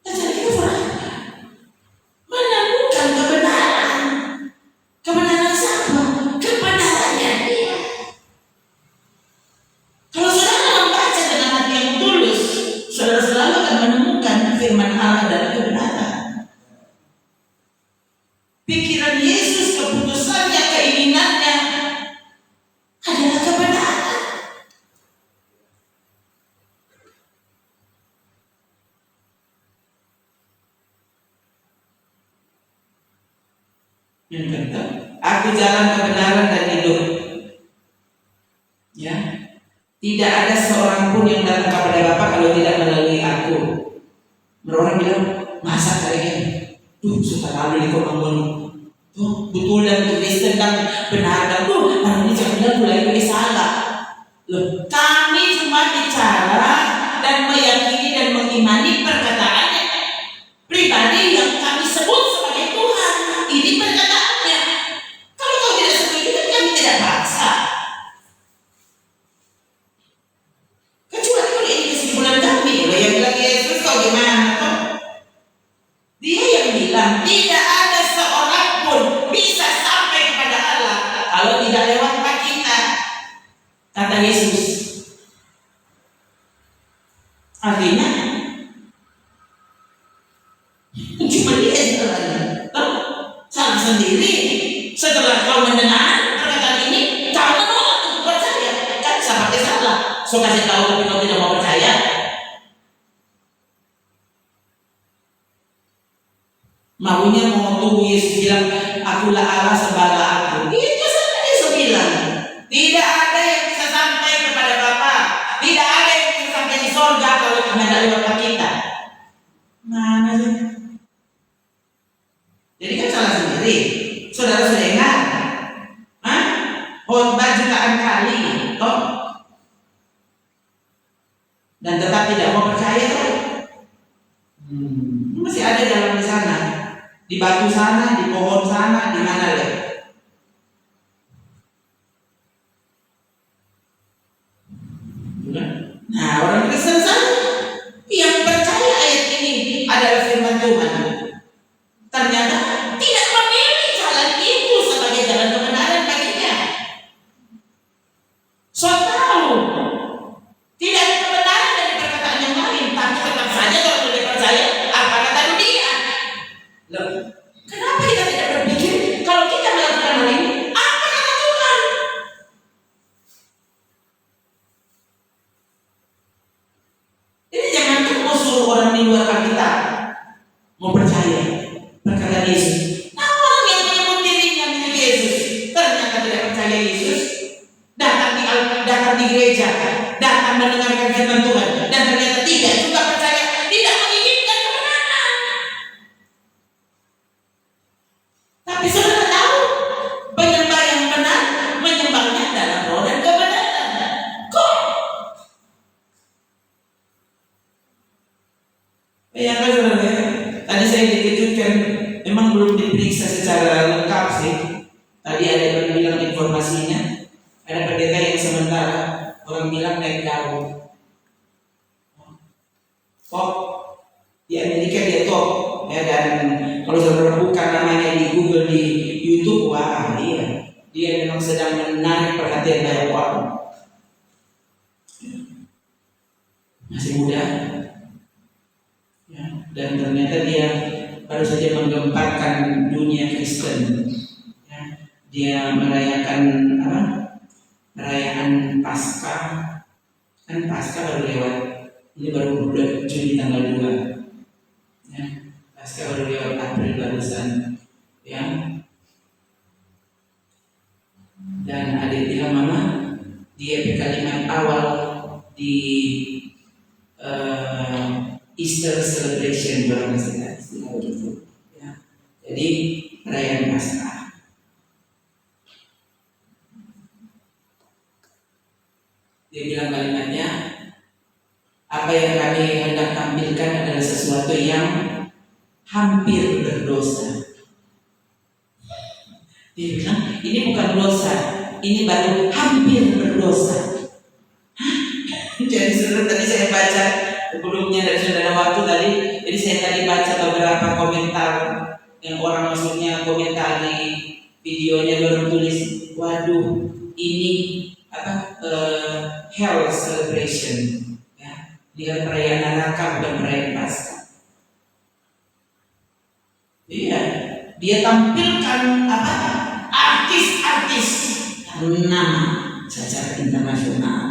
Baca Alkitab menemukan kebenaran. Kebenaran siapa? Kebenarannya dia. Kalau saudara membaca dengan hati yang tulus, saudara selalu akan menemukan firman Allah dan kebenaran. Pikiran Yesus, keputusannya, keinginannya adalah kebenaran. Yang kata, aku jalan kebenaran dan hidup. Ya, tidak ada seorang pun yang datang kepada Bapa kalau tidak melalui aku. Orang bilang, masa kalian? Suka lalu di komang tuh betul dan Kristen dan benar dan orang ini jangan mulai dari salah. Loh, kami cuma bicara dan meyakini dan mengimani perkataannya pribadi yang kami sebut sebagai Tuhan. Ini perkataannya. Kalau kau tidak setuju, kan kami tidak paksa. Kecuali kalau ini kesimpulan kami, loh yang bilang Yesus kau gimana toh? Dia yang bilang tidak ada seorang pun bisa sampai kepada Allah kalau tidak lewat Pak kita, kata Yesus. Artinya cuma dia jalan. Salah sendiri. Setelah kau mendengar perkataan ini, kau menolak untuk percaya. Kan sama salah. So kasih tahu tapi kau tidak mau percaya. Maunya mau tunggu Yesus bilang, akulah Allah sembahlah aku. Itu saja Yesus bilang. Tidak ada yang bisa sampai kepada Bapa. Tidak ada yang bisa sampai di sorga kalau tidak lewat kita. Mana sih? Jadi kan salah sendiri. Saudara sudah ingat? Khotbah jutaan kali, toh? Dan tetap tidak mau percaya, toh? Masih ada dalam di sana. Di batu sana, di pohon sana, di mana ya? Nah, orang Kristen sana yang percaya ayat ini adalah firman Tuhan, ternyata tidak memilih jalan itu sebagai jalan kebenaran baginya. So tahu tidak ada kebenaran dari perkataan yang lain, tapi tetap saja kalau tidak percaya apa kata dunia. Loh, kenapa kita tidak berpikir kalau kita melakukan hal ini apa kata Tuhan? Ini jangan mau suruh orang di luar Alkitab mau percaya perkataan Yesus. Nah, orang yang menyebut dirinya milik Yesus ternyata tidak percaya Yesus, datang di gereja, datang mendengarkan firman Tuhan, dan ternyata tidak juga percaya, tidak menginginkan kebenaran. Tapi saudara tahu, penyembah yang benar menyembahnya dalam roh dan kebenaran. Kok? Bayangkan saudara, tadi saya dikejutkan, memang belum diperiksa secara lengkap sih. Tadi ada yang bilang informasinya, ada pendeta yang sementara orang bilang naik daun. Kok di Amerika dia top, ya, dan kalau saudara buka namanya di Google, di YouTube, wah dia memang sedang menarik perhatian banyak orang. Masih muda, ya, dan ternyata dia baru saja menggemparkan dunia Kristen. Ya, dia merayakan perayaan Paskah, kan Paskah baru lewat, ini baru bulan Juni tanggal 2, ya, Paskah baru lewat April barusan, ya. Dan adik bilang mama, di kalimat awal di Easter celebration barang istilah begitu, ya. Jadi perayaan Paskah. Dia bilang kalimatnya, apa yang kami hendak tampilkan adalah sesuatu yang hampir berdosa. Dia bilang, ini bukan dosa, ini baru hampir berdosa. Jadi saudara, tadi saya baca sebelumnya dari saudara waktu tadi, jadi saya tadi baca beberapa komentar yang orang maksudnya komentari videonya baru tulis, waduh ini hell celebration, ya, dia perayaan neraka bukan perayaan Paskah. Iya, dia tampilkan artis-artis nama secara internasional.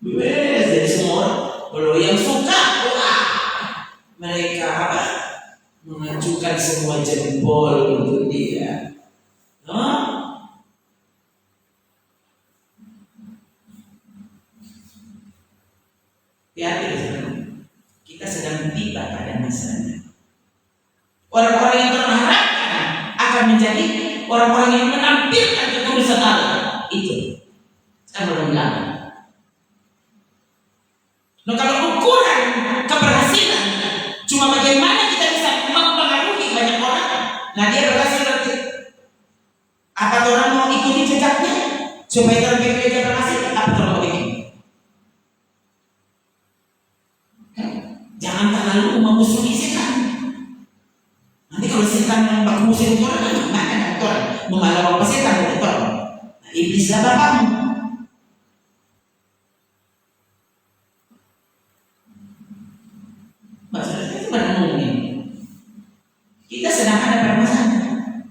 Jadi semua kalau yang suka, mereka mengajukan semua jempol untuk dia. Hati-hati saudara. Kita sedang tiba pada masanya. Orang-orang yang terharapkan akan menjadi orang-orang yang menampilkan kekudusan Allah. Itu kan belum lama. Nah, kalau ukuran keberhasilan cuma bagaimana kita bisa mempengaruhi banyak orang, nah dia berhasil berarti. Apa orang mau ikuti jejaknya supaya dalam gereja berhasil? Apa orang mau bikin? Jangan terlalu memusuhi setan. Nanti kalau setan yang baku musuh orang, gimana orang memalau apa setan itu? Nah, iblislah bapakmu. Maksudnya itu benar ngomongin. Kita sedang ada permasalahan.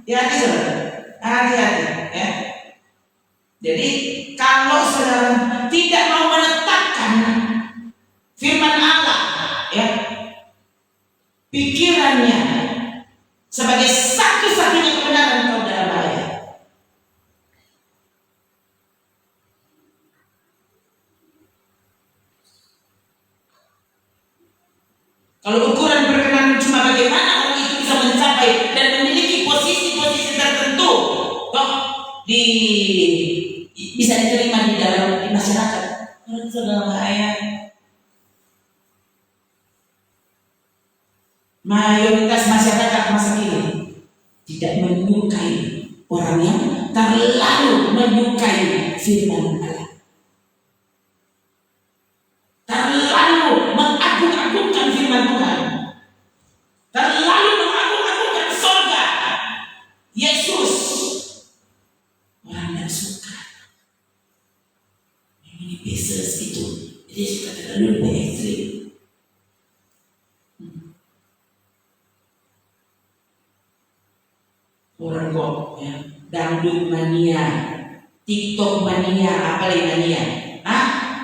Hati-hati saudara, hati-hati ya. Jadi kalau saudara tidak mau menetapkan firman Allah, ya, pikirannya sebagai satu-satunya kebenaran, kau dalam bahaya. Kalau ukuran berkenan cuma bagaimana orang itu bisa mencapai dan memiliki posisi-posisi tertentu, bisa diterima di dalam masyarakat, itu dalam bahaya. Mayoritas masyarakat masa kini tidak menyukai orang yang terlalu menyukai firman Allah, terlalu mengagung-agungkan firman Tuhan, terlalu mengagung-agungkan surga Yesus. Orang yang suka ini Yesus itu, dia suka terlalu ekstrim. Orang kok ya, dangdut mania, TikTok mania, apa lagi mania?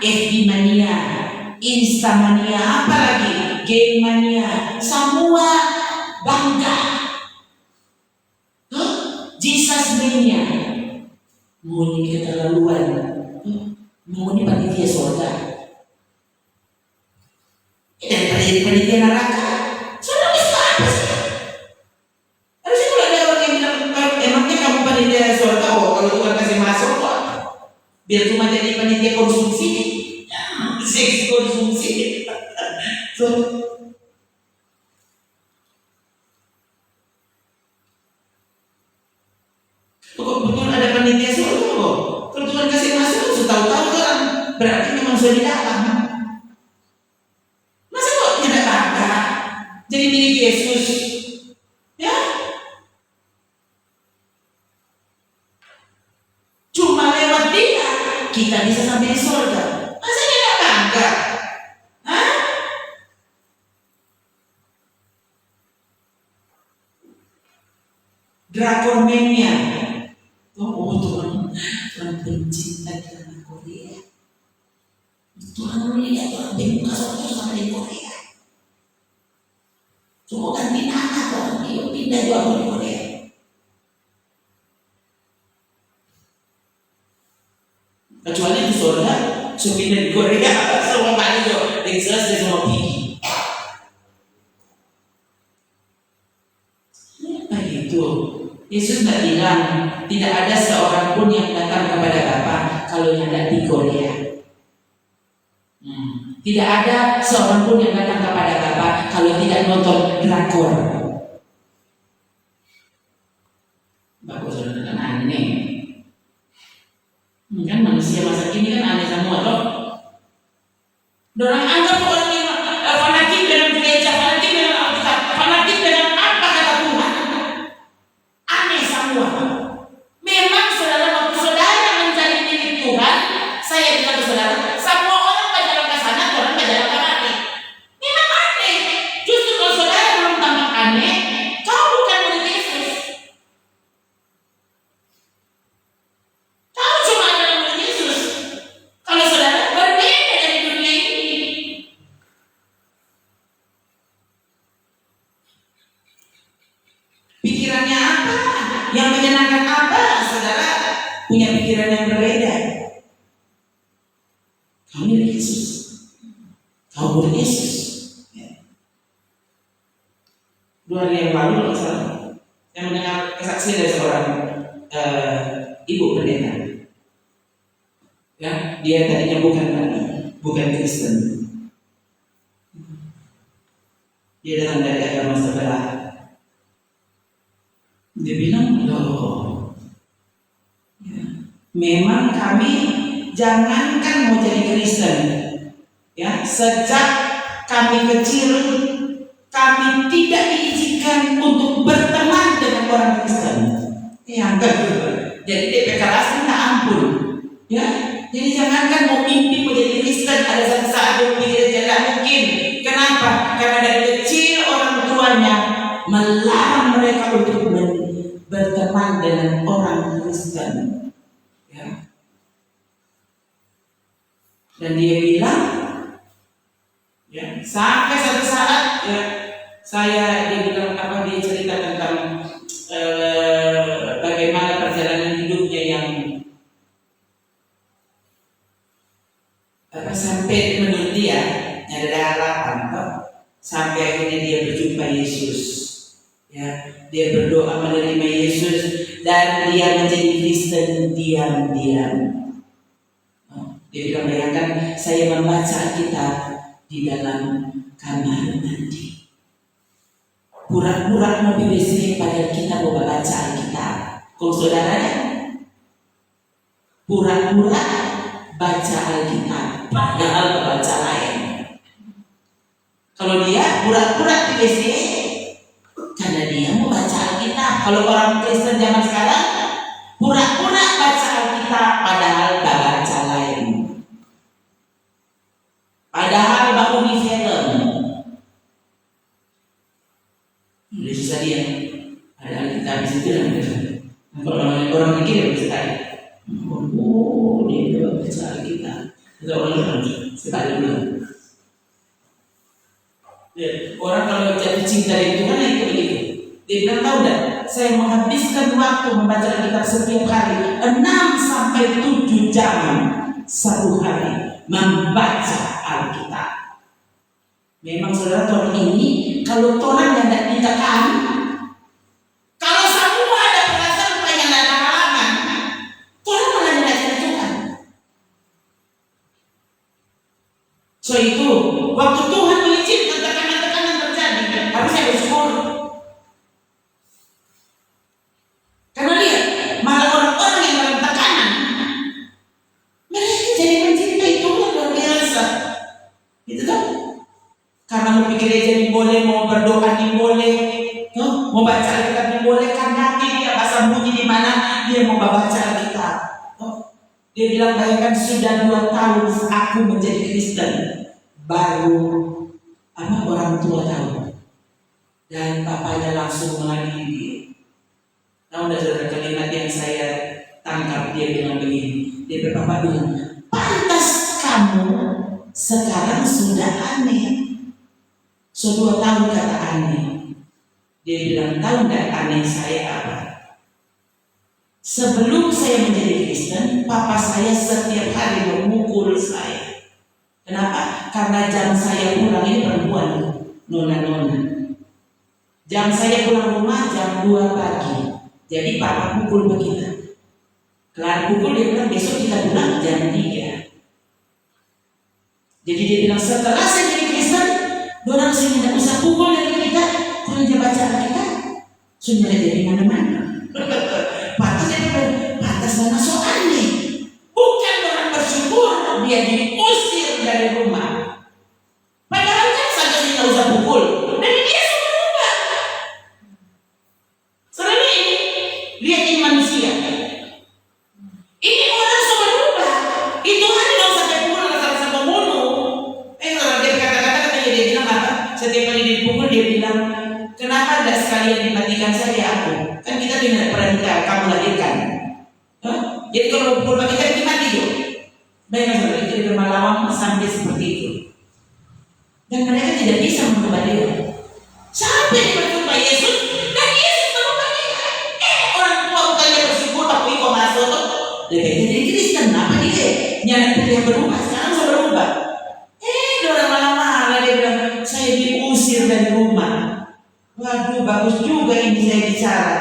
FB mania, Insta mania, apa lagi? Game mania, semua bangga. Jesus mania, mau ini keterlaluan, mau ini panitia surga, dan panitia neraka. Sudah bisa apa sih? Panitia surga, kalau Tuhan kasih masuk kok, biar cuma jadi panitia konsumsi, seks konsumsi. So, kok betul ada panitia surga kok? Kalau Tuhan kasih masuk, setahu-tahu kan berarti memang sudah di dalam. Masa kok tidak bangga jadi milik Yesus? Ya. Cuma lewat dia kita bisa sampai di surga. Masa dia gak bangga? Drakor mania. Tuhan pencinta drama Korea. Tuhan lihat orang dibuka surga sama di Korea. Coba ganti nama Tuhan, yuk pindah juga di Korea. Kecuali di surga, pindah di Korea, semua balik tuh, Texas dan semua pergi. Nah gitu, Yesus tidak bilang tidak ada seorang pun yang datang kepada Bapa kalau yang tidak di Korea. Tidak ada seorang pun yang datang kepada Bapa kalau tidak nonton drakor. Bagus sudah kan aneh. Kan manusia masa kini kan aneh semua toh. Dorang anggap orang yang fanatik dengan gereja, fanatik dengan Alkitab, fanatik dengan apa kata Tuhan. Aneh semua. Memang saudara, waktu saudara mencari milik Tuhan, saya bilang ke saudara, semua orang berjalan ke sana, orang berjalan ke mati. Memang aneh. Justru kalau saudara belum tampak aneh, kau bukan murid Yesus. Kau cuma adalah murid Yesus. Kalau saudara berbeda dari dunia ini. Pikirannya apa? Yang menyenangkan apa? Saudara punya pikiran yang berbeda. Kau milik Yesus. Kau murid Yesus. Dua hari yang lalu kalau salah, saya mendengar kesaksian dari seorang ibu pendeta. Ya, dia tadinya bukan Kristen. Dia datang dari agama sebelah. Dia bilang, loh, ya, memang kami jangankan mau jadi Kristen, ya, sejak kami kecil kami tidak diizinkan untuk berteman dengan orang Kristen. Yang kedua, jadi DP keras minta ampun, ya. Jadi jangankan mau mimpi menjadi Kristen, ada satu saat dia pikir tidak mungkin. Kenapa? Karena dari kecil orang tuanya melarang mereka untuk berteman dengan orang Kristen, ya. Dan dia bilang, ya, sampai satu saat, ya, dia bilang dia cerita tentang bagaimana perjalanan hidupnya yang sampai menurut dia ada harapan, sampai akhirnya dia berjumpa Yesus, ya. Dia berdoa menerima Yesus dan dia menjadi Kristen diam-diam. Dia bilang, bayangkan saya membaca Alkitab di dalam kamar mandi, pura-pura mau WC padahal kita mau baca Alkitab. Kalau saudaranya pura-pura baca Alkitab padahal baca lain. Kalau dia pura-pura di WC karena dia mau baca Alkitab. Kalau orang Kristen zaman sekarang pura-pura baca Alkitab padahal baca lain. Padahal baru di film. Udah susah dia. Ada Alkitab di situ dan kalau orang mikir bisa tadi. Oh, dia baca Alkitab. Ada orang sekali bilang. Orang kalau jatuh cinta dari Tuhan itu begitu. Dia bilang, tahu enggak, saya menghabiskan waktu membaca Alkitab setiap hari 6 sampai 7 jam satu hari membaca Alkitab. Memang saudara, Tuhan ini kalau Tuhan yang tidak ditekan, kalau semua ada perasaan supaya tidak ada halangan, Tuhan malah tidak jadi Tuhan. So itu waktu Tuhan mengizinkan tekanan-tekanan terjadi, harusnya bersyukur. Karena lihat, malah orang-orang yang dalam tekanan, mereka jadi mencintai Tuhan luar biasa. Gitu kan? Karena mau pikir jadi boleh, mau berdoa di boleh, mau baca Alkitab di boleh, karena dia bahasa bunyi di mana dia mau baca Alkitab. Dia bilang, bayangkan sudah 2 tahun aku menjadi Kristen, baru orang tua tahu, dan papanya langsung mengadili dia. Tahu tidak saudara kalimat yang saya tangkap? Dia bilang begini, dia berpapa bilang, pantas kamu sekarang sudah aneh. So 2 tahun kata aneh. Dia bilang, tahu nggak aneh saya apa? Sebelum saya menjadi Kristen, papa saya setiap hari memukul saya. Kenapa? Karena jam saya pulang, ini perempuan, nona-nona. Jam saya pulang rumah jam 2 pagi. Jadi papa pukul begitu. Kelar pukul, dia bilang besok kita pulang jam 3. Jadi dia bilang, setelah saya jadi Kristen, orang sini tidak usah pukul dari kita. Kalau dia baca kita, sudah jadi mana-mana. Pantas mana so aneh. Bukan orang bersyukur dia diusir dari rumah. Padahal kan saja tidak usah pukul, tapi dia sudah berubah. Saudara ini, lihat ini manusia. Ini orang sudah berubah. Itu hari tidak usah pukul, tidak usah membunuh. Orang dia kata-kata dia bilang apa? Setiap kali dipukul dia bilang, kenapa tidak sekalian dimatikan saja aku? Kan kita tidak pernah nikah, kamu lahirkan. Jadi kalau pukul bagi kita mati yuk. Bayangkan saudara, itu bermalawang sampai seperti itu. Dan mereka tidak bisa mengubah dia. Sampai berjumpa Yesus, dan Yesus mengubah dia. Orang tua bukannya bersyukur, tapi kok masuk tuh. Dia jadi Kristen, apa dia? Nyari yang berubah, sekarang sudah berubah. Dia orang malah bagus juga ini saya bicara.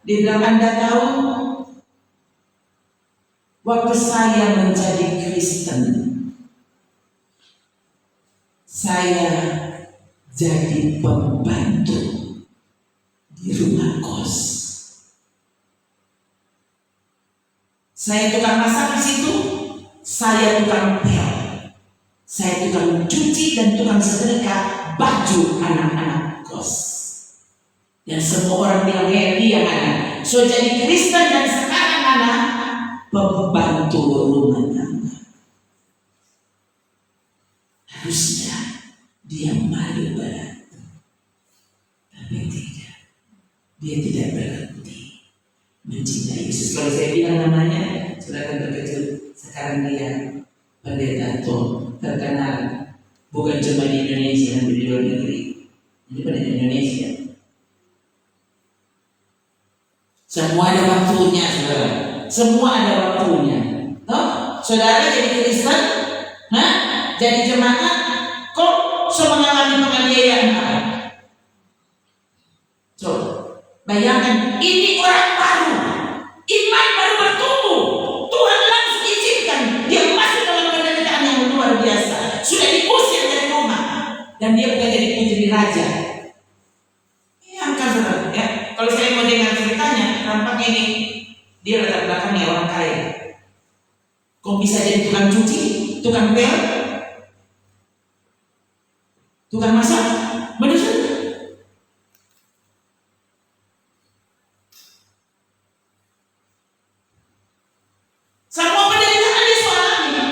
Dia bilang, Anda tahu, waktu saya menjadi Kristen, saya jadi pembantu di rumah kos. Saya tukang masak di situ, saya tukang pel, saya tukang cuci dan tukang setrika baju anak-anak kos. Dan semua orang bilang, dia anak. So jadi Kristen dan sekarang anak pembantu rumah tangga. Harusnya dia malu berat, tapi tidak. Dia tidak berhenti mencintai Yesus. Kalau saya bilang namanya, silakan terkejut. Sekarang dia pendeta Tom, terkenal bukan cuma di Indonesia, tapi di luar negeri. Ini pendeta Indonesia. Semua ada waktunya, saudara. Semua ada waktunya. Toh, saudara jadi Kristen, jadi jemaat, kok mengalami penganiayaan apa? Bayangkan, ini orang baru, iman baru bertumbuh. Tuhan langsung izinkan dia masuk dalam penderitaan yang luar biasa. Sudah diusir dari rumah, dan dia bukan jadi putri raja. Ya, kalau saya mau dengar ceritanya, nampaknya ini dia latar belakangnya orang kaya. Kok bisa jadi tukang cuci, tukang pel, tukang masak, benar? Semua penderitaan dia soalnya.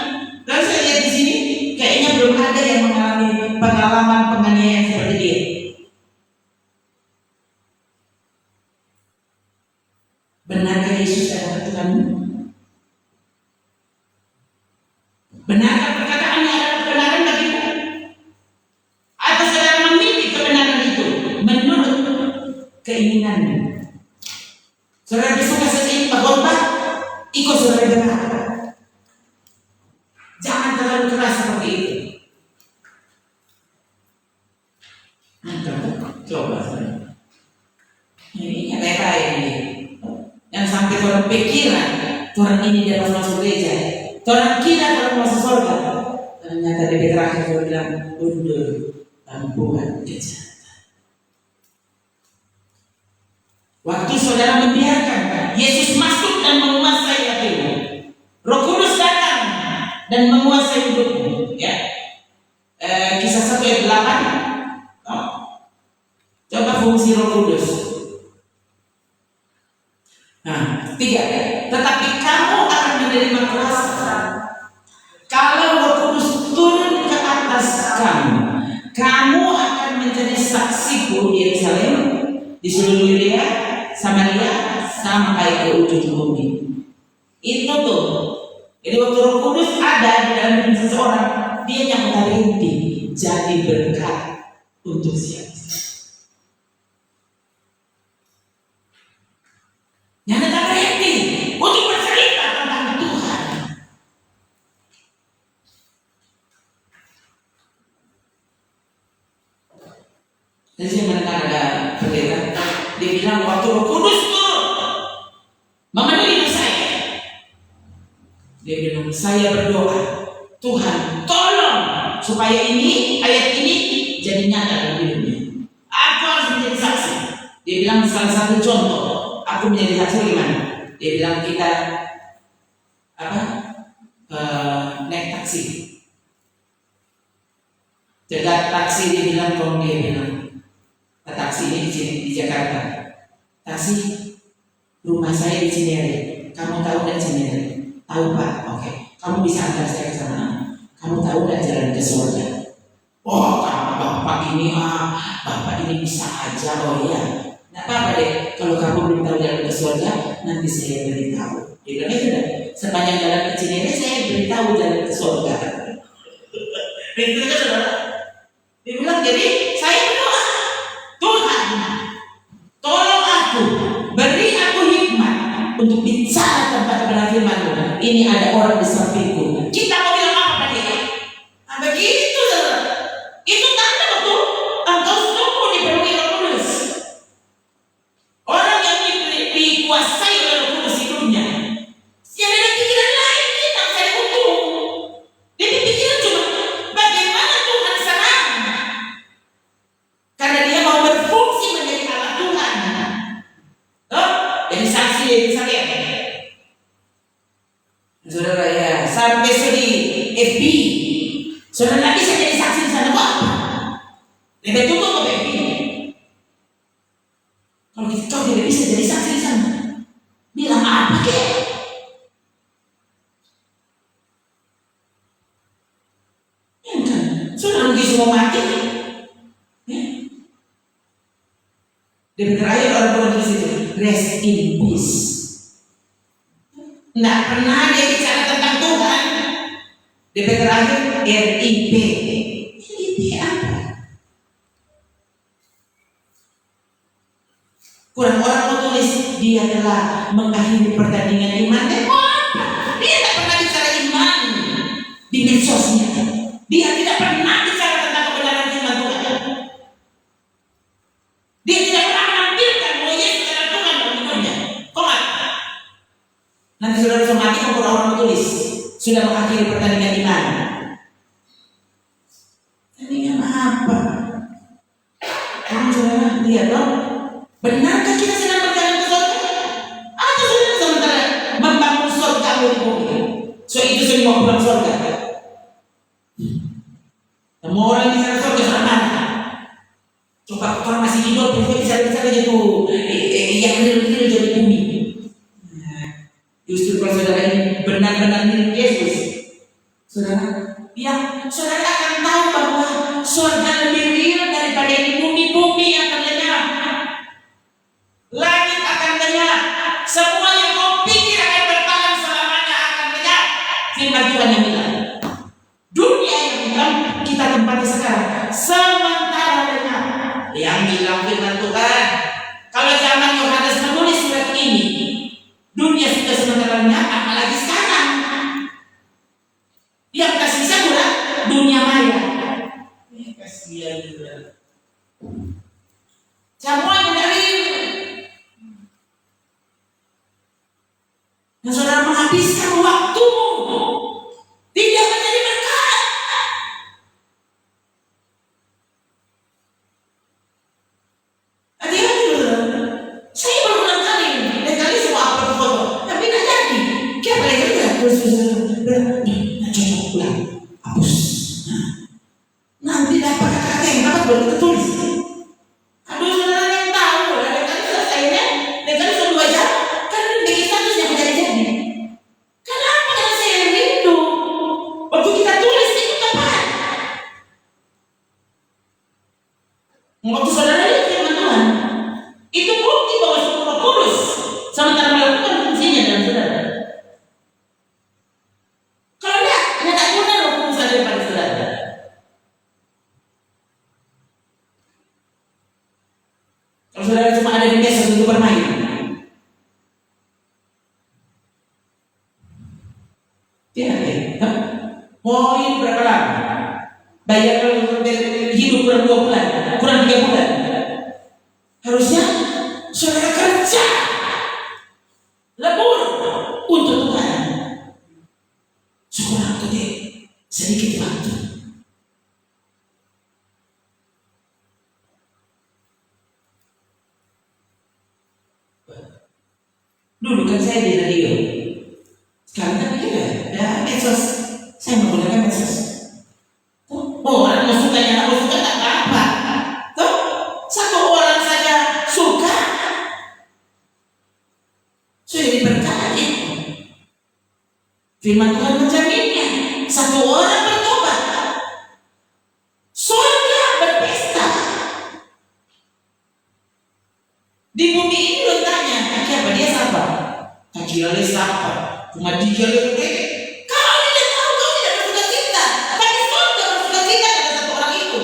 Dan saya lihat di sini, kayaknya belum ada yang mengalami pengalaman penganiayaan seperti dia. Benarkah Yesus adalah Tuhanmu? Benarkah perkataannya adalah kebenaran bagimu? Atau saudara memilih kebenaran itu menurut keinginanmu? Saudara disuka sesuatu khotbah, ikut saudara benar. Jangan terlalu keras seperti itu. Coba saudara. Ini kayak ini. Yang sampai orang pikiran, orang ini dia masuk gereja, orang kira orang masuk surga. Ternyata di terakhir dia bilang, undur ampunan kejahatan. Waktu saudara membiarkan Yesus masuk dan menguasai hatimu, Roh Kudus datang dan menguasai hidupmu. Ya, Kisah 1 ayat 8. Coba fungsi Roh Kudus. Nah, 3. Tetapi kamu akan menerima kuasa kalau Roh Kudus turun ke atas kamu. Kamu akan menjadi saksiku di Yerusalem, di seluruh Yudea, Samaria, sampai ke ujung bumi. Itu tuh. Jadi waktu Roh Kudus ada di dalam diri seseorang, dia yang berhenti jadi berkat untuk siapa? Yang tetap berhenti untuk bercerita tentang Tuhan. Jadi saya mendengar ada pendeta, dia bilang waktu Roh Kudus turun memenuhi hidup saya, dia bilang saya berdoa, Tuhan tolong supaya ini ayat ini jadi nyata dalam hidupnya. Aku harus menjadi saksi. Dia bilang salah satu contoh. Aku menjadi saksi gimana? Dia bilang kita naik taksi. Cegat taksi, dia bilang dia bilang taksi ini di Jakarta. Taksi rumah saya di Cinere. Kamu tahu nggak Cinere? Tahu Pak? Oke. Kamu bisa antar saya ke sana. Kamu tahu nggak jalan ke surga? Oh, bapak ini bisa aja. Oh iya. Nggak apa-apa deh, kalau kamu belum tahu jalan ke surga, nanti saya beritahu. Dia bilang itu dah, sepanjang jalan ke Cinere saya beritahu jalan ke surga. Itu kan saudara. Dia bilang jadi saya berdoa, Tuhan, tolong aku, beri aku hikmat untuk bicara tentang kebenaran firman-Mu. Ini ada orang di sampingku. Kita mau bilang apa tadi? Nah, begitu saudara. Itu tanda waktu engkau sungguh dipenuhi Roh Kudus. jadi saksi, jadi saksian. Saudara ya, sampai di FB, saudara nggak bisa jadi saksi di sana kok. Lebih tutup ke FB. Kalau kau tidak bisa jadi saksi di sana, bilang apa kek? Ya kan, saudara mungkin semua mati. Ya. Dan terakhir orang tulis itu, rest in peace. Nggak pernah dia bicara tentang Tuhan. DP terakhir RIP. RIP apa? Kurang orang mau tulis dia telah mengakhiri pertandingan iman. Dia tak pernah bicara iman di medsosnya. Dia tidak pernah bicara tentang kebenaran iman Tuhan. Dia tidak pernah menampilkan bahwa Yesus adalah Tuhan dalam hidupnya. Kok nggak? Nanti saudara bisa mati kalau orang tulis sudah mengakhiri pertandingan iman. Pertandingan apa? Kamu saudara lihat dong. Benarkah kita sedang berjalan ke surga? Atau saudara sementara membangun surga di bumi? So itu semua pulang surga. Semua orang di sana surga sama. Coba kalau masih hidup, bisa aja tuh yang real jadi bumi. Justru kalau saudara ini benar-benar milik Yesus, saudara, ya saudara akan tahu bahwa surga lebih real daripada ini bumi yang akan lenyap. Langit akan lenyap. Semua yang kau pikir akan bertahan selamanya akan lenyap. Firman Tuhan yang bilang, dunia yang kita tempati sekarang sementara lenyap. Yang bilang firman Tuhan, kalau zaman Yohanes menulis surat ini, dunia sudah sementara lenyap, apalagi sekarang. Yang kasih saya dunia maya. Kasihan juga. Semua dari dan saudara menghabiskan waktumu tidak menjadi berkat. Hati-hati saudara. Saya berulang kali semua upload foto, tapi tidak jadi. Kenapa legalnya? Terus cocok pulang, hapus. Nanti dapat kata-kata yang dapat baru tertulis. Aduh saudara yang tahu, legal selesainya, legal sudah 2 jam, kan bikin statusnya menjadi-jadi. Kenapa karena saya rindu? Waktu kita tulis itu tepat. Waktu saudara lihat firman Tuhan, itu bukti bahwa Roh Kudus sementara melakukan fungsinya dalam saudara. Kalau tidak guna Roh Kudus ada pada saudara. Kalau saudara cuma ada di medsos untuk bermain, mau hidup berapa lama? Bayar hidup kurang 2 bulan, kurang 3 bulan. Harusnya saudara kerja lebur untuk Tuhan. Sekurang gede sedikit waktu. Dulu kan saya di radio, sekarang kan ya medsos. Saya menggunakan medsos. Orang yang sukanya, aku suka tak apa. Tuh, 1 orang saja suka, sudah diberkati. Firman Tuhan menjaminnya. 1 orang bertobat, surga berpesta. Di bumi ini lo tanya, siapa dia siapa? Kaki lele siapa? Cuma dia lele. Kau tidak tahu, kau tidak bersuka cita. Tapi surga bersuka cita ada 1 orang itu.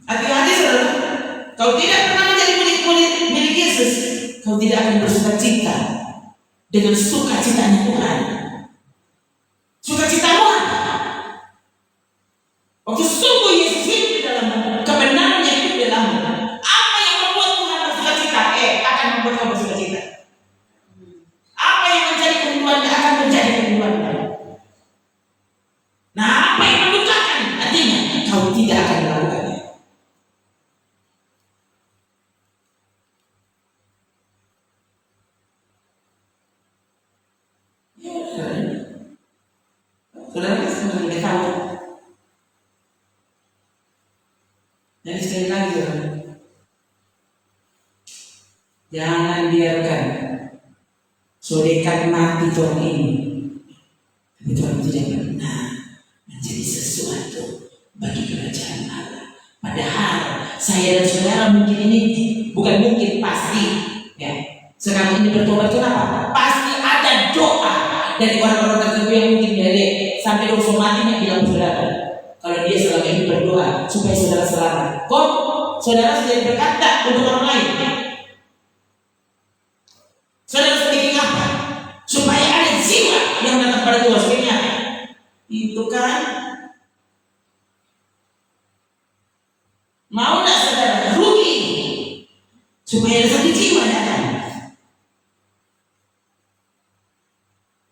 Hati-hati saudara. Kau tidak pernah menjadi murid milik Yesus, kau tidak akan bersuka cita dengan sukacitanya Tuhan. Sukacitamu apa? Waktu sungguh Yesus hidup di dalammu, kebenaran yang hidup di dalammu, apa yang membuat Tuhan bersuka cita? Akan membuat kau bersuka cita. Apa yang menjadi kerinduannya akan menjadi kerinduannya. Nah, apa yang mendukakan? Artinya kau tidak akan melakukannya. Jangan biarkan sodekan mati Tuhan ini. Tapi Tuhan tidak pernah menjadi sesuatu bagi kerajaan Allah. Padahal saya dan saudara mungkin ini bukan mungkin, pasti ya. Sekarang ini bertobat kenapa? Pasti ada doa dari orang-orang tertentu yang mungkin dari sampai dosa matinya bilang saudara, kalau dia selama ini berdoa supaya saudara selamat, kok saudara sudah berkata untuk orang lain? Saudara sedikit apa? Supaya ada jiwa yang datang pada Tuhan sebenarnya. Itu kan mau tidak saudara rugi supaya ada satu jiwa datang.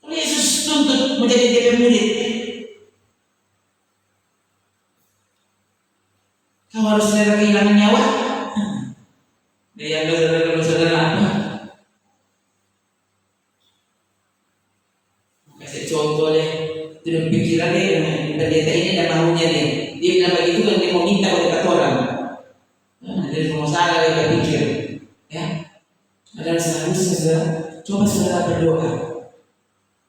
Kalau Yesus tuntut menjadi DP murid, kau harus saudara kehilangan nyawa. Dia saudara apa? Kasih contoh deh, tidak pikiran deh, pendeta ini dan maunya deh. Dia bilang begitu kan dia mau minta oleh kata orang. Jadi mau salah dia pikir, ya. Adalah seharusnya saudara, coba saudara berdoa.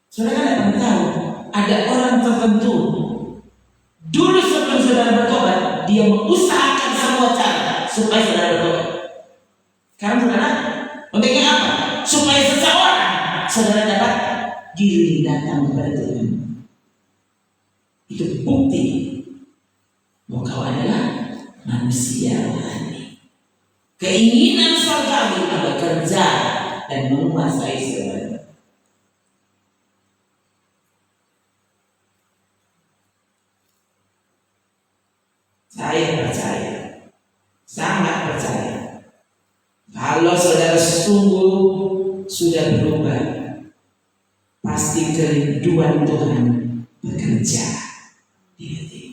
Saudara kan tidak tahu, ada orang tertentu. Dulu sebelum saudara bertobat, dia mengusahakan semua cara supaya saudara bertobat. Sekarang saudara, untuknya apa? Supaya seseorang saudara dapat diri datang kepada Tuhan. Itu bukti bahwa kau adalah manusia rohani. Keinginan surgawi bekerja dan menguasai saudara. Saya percaya, sangat percaya, kalau saudara sungguh sudah berubah, pasti kerinduan Tuhan bekerja di hati.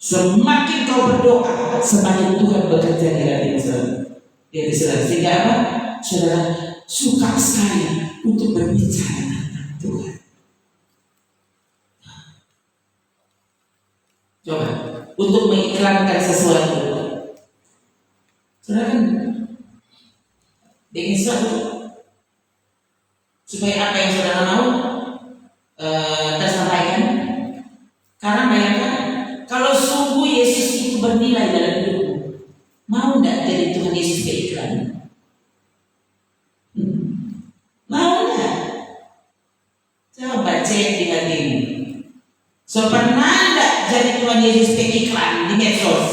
Semakin kau berdoa, semakin Tuhan bekerja di hati saudara. Sehingga apa? Saudara suka sekali untuk berbicara tentang Tuhan. Coba untuk mengiklankan sesuatu. Saudara kan bikin sesuatu supaya apa yang saudara mau tersampaikan. Karena bayangkan kalau sungguh Yesus itu bernilai dalam hidupmu, mau tidak jadi Tuhan Yesus keiklan? Mau tidak? Coba cek di hatimu. So pernah tidak jadi Tuhan Yesus keiklan di medsos?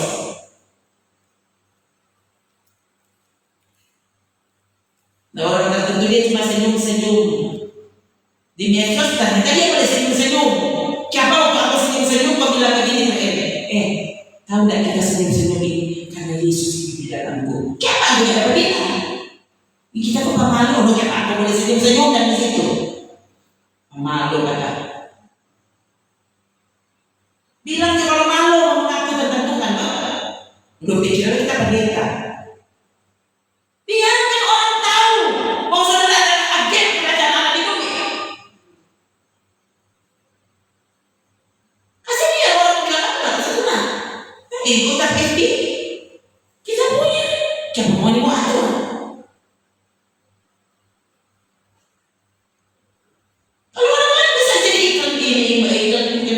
Nah, orang tertentu dia cuma senyum-senyum di medsos, ternyata dia boleh senyum-senyum. Siapa waktu aku senyum-senyum kau bilang begini, tahu tidak kita senyum-senyum ini karena Yesus hidup di dalamku. Siapa aku yang dapat bilang? Kita kok pemalu, siapa aku boleh senyum-senyum dan di situ pemalu kata. Bilang kalau malu mengaku tentang Tuhan, udah pikiran kita pendeta. Biarkan orang tahu bahwa saudara adalah agen kerajaan Allah di bumi. Kasih dia orang bilang apa? Senang. Ikut FB. Kita punya. Kita mau atur. Kalau orang lain bisa jadi iklan ini, iklan ini.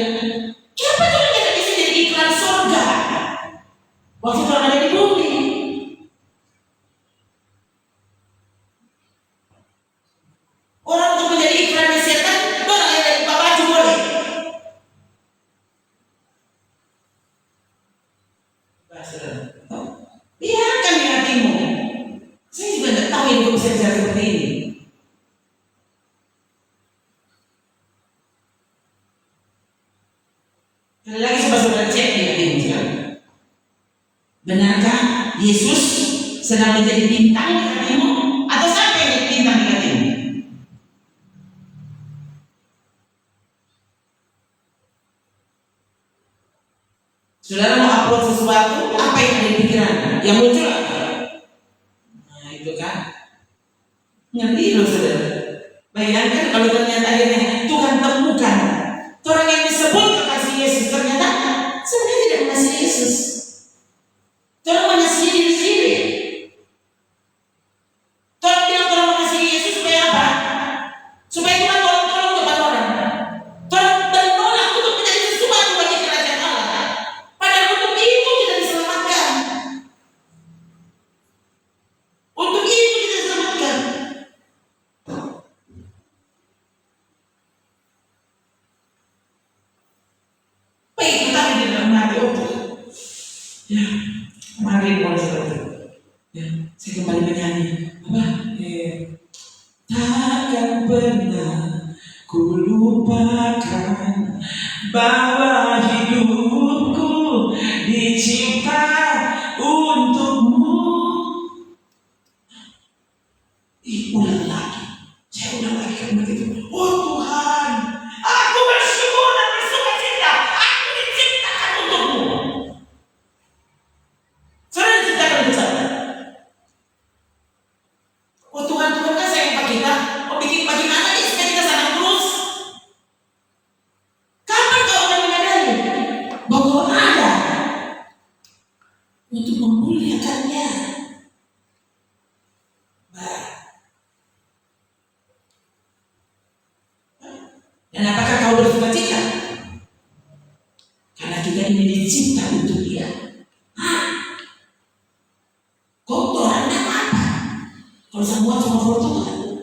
Kenapa Tuhan kita bisa jadi iklan surga? Waktu Tuhan ada di bumi. Orang untuk menjadi iklan setan, orang yang dari Pak Baju boleh. Biarkan di hatimu. Saya juga tidak tahu yang bisa bicara seperti ini. Sekali lagi saudara cek di hatimu sekarang. Benarkah Yesus sedang menjadi bintang di hatimu atau sampai bintang di hatimu? Saudara mau upload sesuatu, apa yang ada di pikiran? Yang muncul apa? Nah itu kan ngeri loh saudara. Bayangkan kalau ternyata akhirnya Tuhan temukan orang yang disebut kekasih Yesus ternyata sebenarnya tidak mengasihi Yesus. Tuhan mengasihi diri sendiri. lirik mulai seperti itu. Ya, saya kembali menyanyi. Apa? Takkan pernah ku lupakan bahwa hidupku dicipta untukmu. Ulang lagi. Saya ulang lagi kan begitu. Oh Tuhan, aku bersyukur dan bersuka cita. Aku diciptakan untukmu. Saudara diciptakan untuk saya. Oh Tuhan, Tuhan kan sayang Pak kita. Oh bikin bagaimana nih supaya kita senang terus? Kapan kau akan menyadari bahwa ada untuk memuliakannya? Dan apakah kau bersuka cita? Karena kita ini dicipta untuk dia. Kotorannya apa? Kalau semua cuma for Tuhan,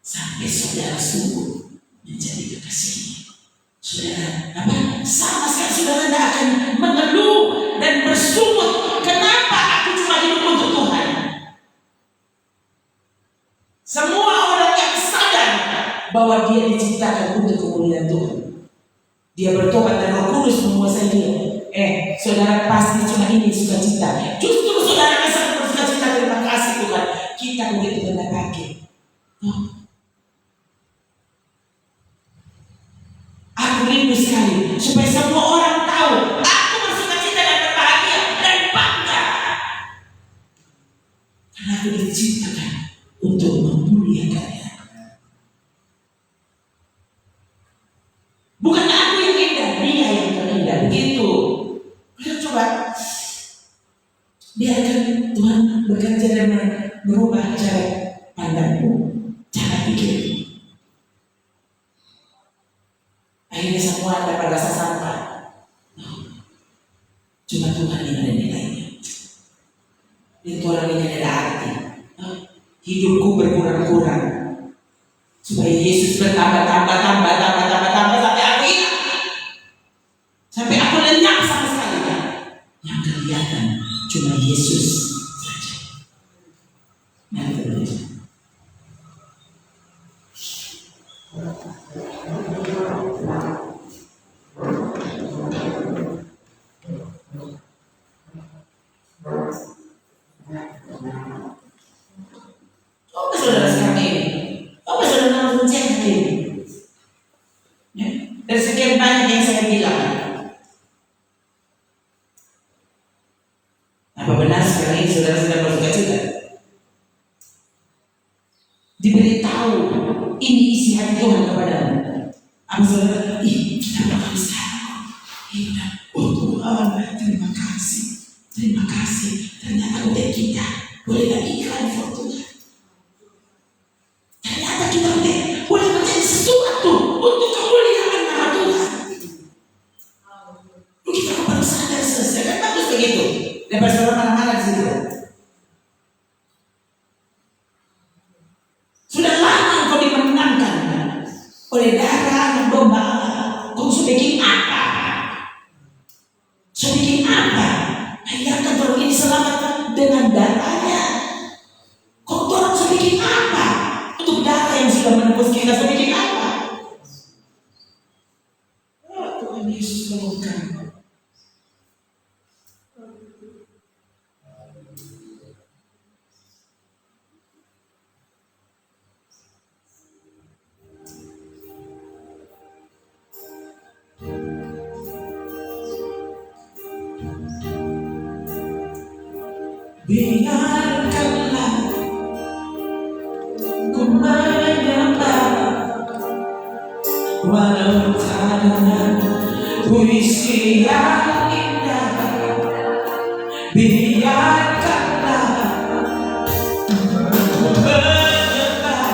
sampai saudara sungguh menjadi kekasihnya. Saudara, apa? Sama sekali saudara tidak akan mengeluh dan bersungut. Kenapa aku cuma hidup untuk Tuhan? Semua orang yang sadar bahwa dia diciptakan untuk kemuliaan Tuhan, dia bertobat dan Roh Kudus menguasai dia. Saudara pasti cuma ini sukacita. Justru saudara bisa bersukacita, terima kasih Tuhan. Kita begitu rendah hati. Aku rindu sekali supaya semua orang tahu aku bersukacita dan berbahagia dan bangga karena aku diciptakan untuk memuliakannya. Bukan aku yang indah, dia yang terindah. Begitu. Coba biarkan Tuhan bekerja dan merubah cara pandangmu, cara pikirmu. Akhirnya semua dapat rasa sampah. Cuma Tuhan yang ada nilainya. Itu orang ini ada arti. Hidupku berkurang-kurang supaya Yesus bertambah sampai aku hilang, sampai aku lenyap sama sekali. Yang kelihatan cuma Yesus saja. Mari kita belajar. Apa saudara sekarang ini? Apa saudara mencari ini? Ya, dari sekian banyak yang saya bilang, apa benar sekarang ini saudara sedang bersuka cita? Diberitahu ini isi hati Tuhan kepadamu. Apa saudara? Kenapa kami sekarang? Oh Tuhan, terima kasih. Ternyata udah kita boleh lagi iklan for Tuhan. Ternyata kita boleh menjadi sesuatu untuk kemuliaan nama Tuhan. Kita baru sadar selesai, kan bagus begitu. Dan saudara mana-mana di situ. Sudah lama kau dimenangkan oleh darah dan domba. Kau sudah bikin apa? Biarkan orang ini selamat dengan darahnya. Kau orang sudah bikin apa? Untuk darah yang sudah menembus kita sudah bikin apa? Tuhan Yesus menolongkan. Biarkanlah ku menyembah walau tak dengan puisi yang indah. Biarkanlah ku menyembah,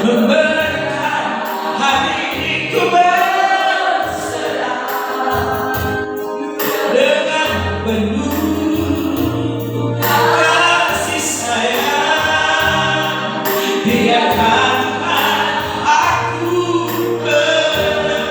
memberikan hatiku berserah dengan penuh kasih sayang. Biarkanlah aku berdoa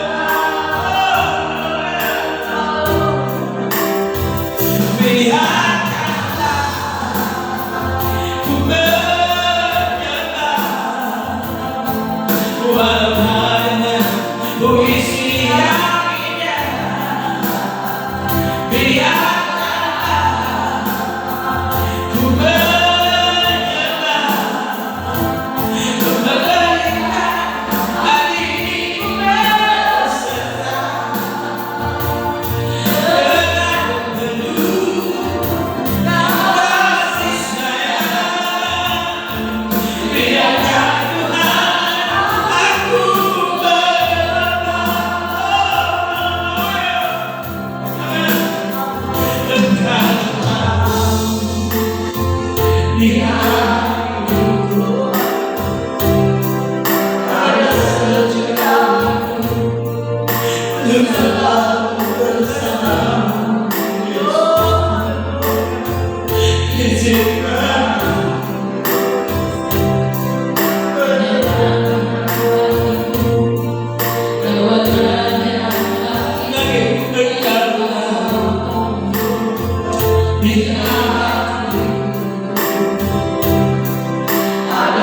Ada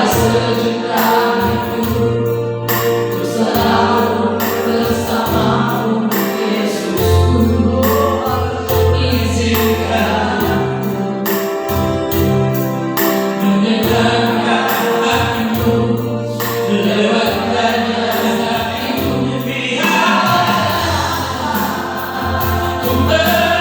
sejuta itu bersamamu, bersamamu Yesusku. Izinkan menyenangkan hatimu lewat jalan hatimu. Biar ku mendengar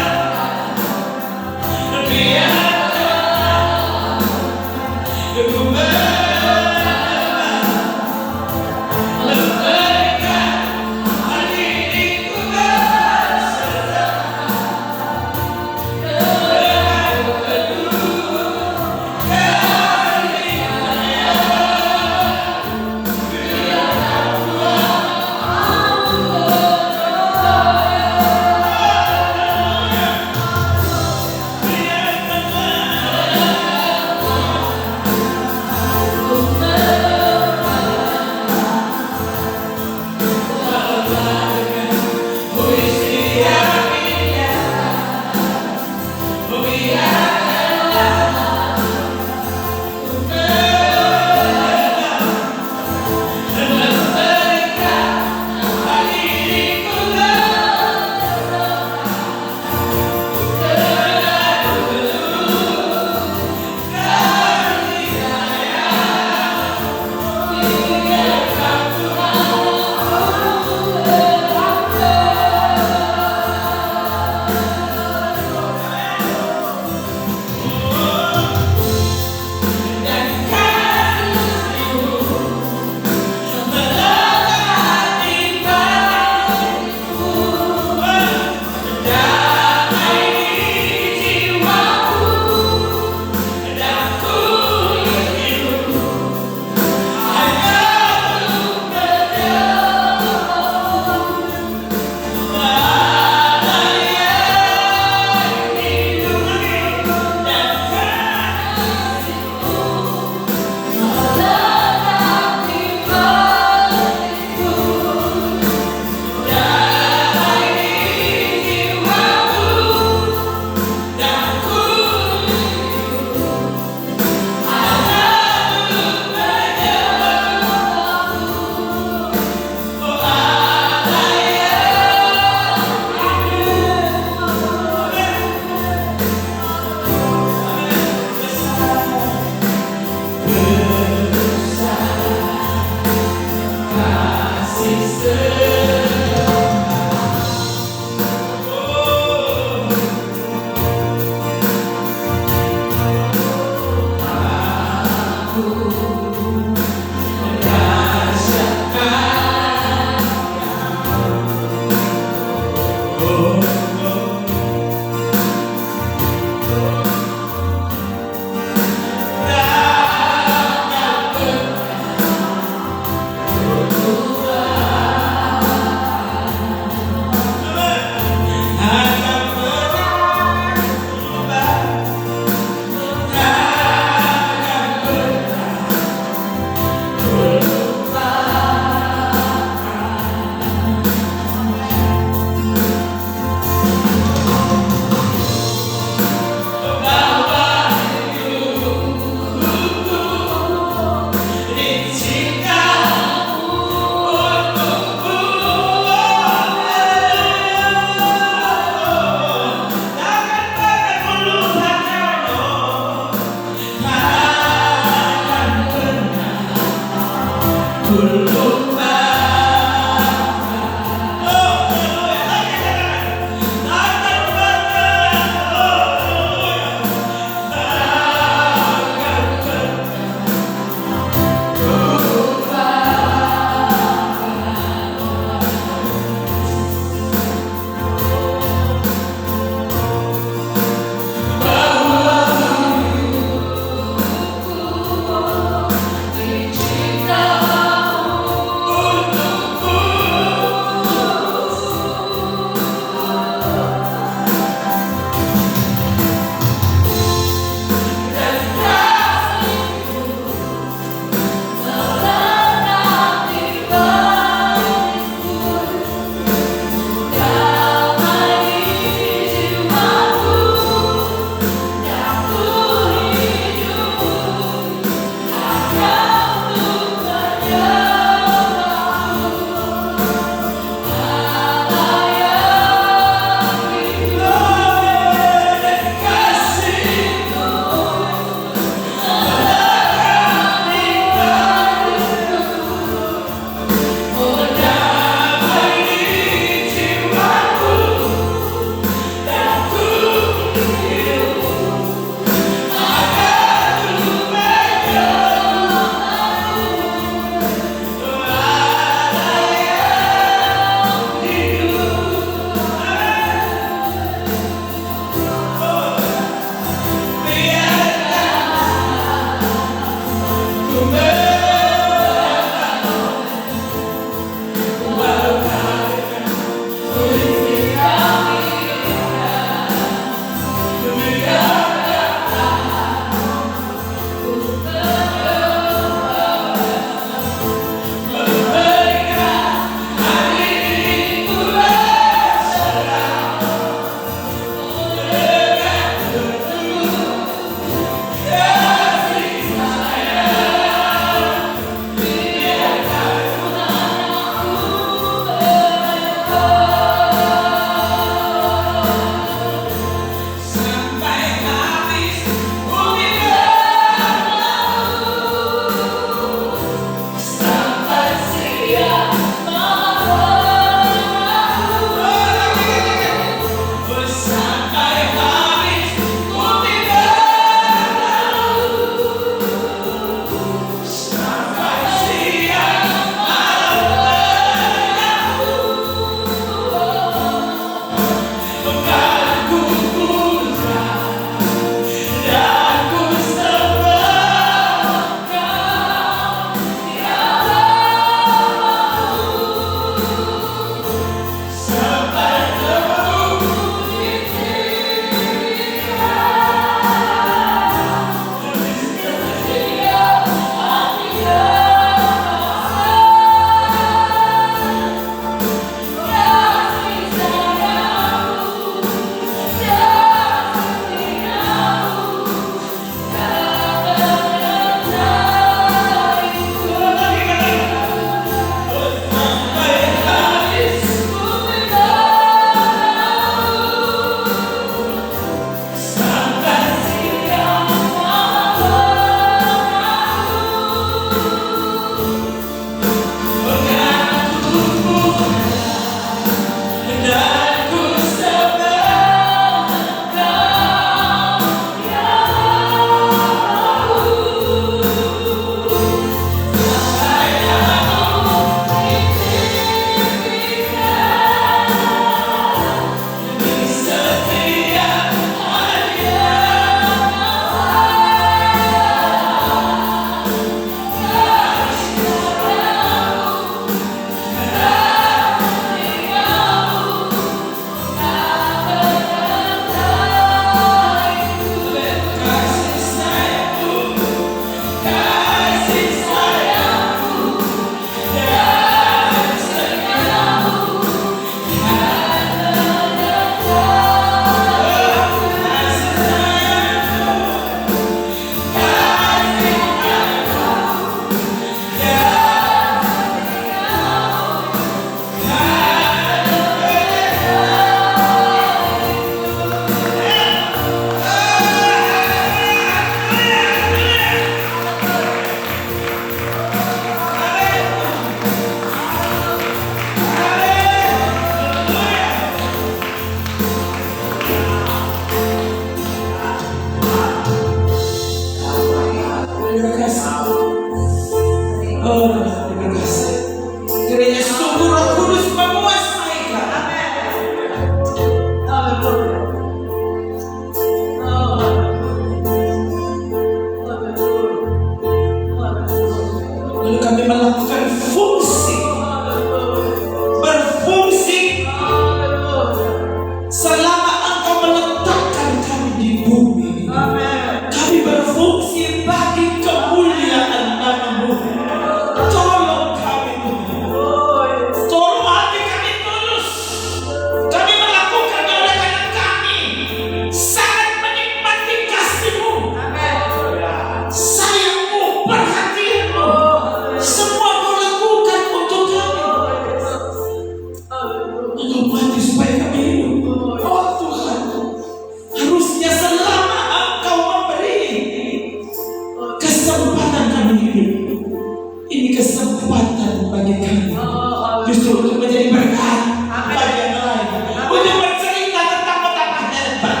untuk menjadi berkat bagi yang lain, untuk bercerita tentang betapa hebat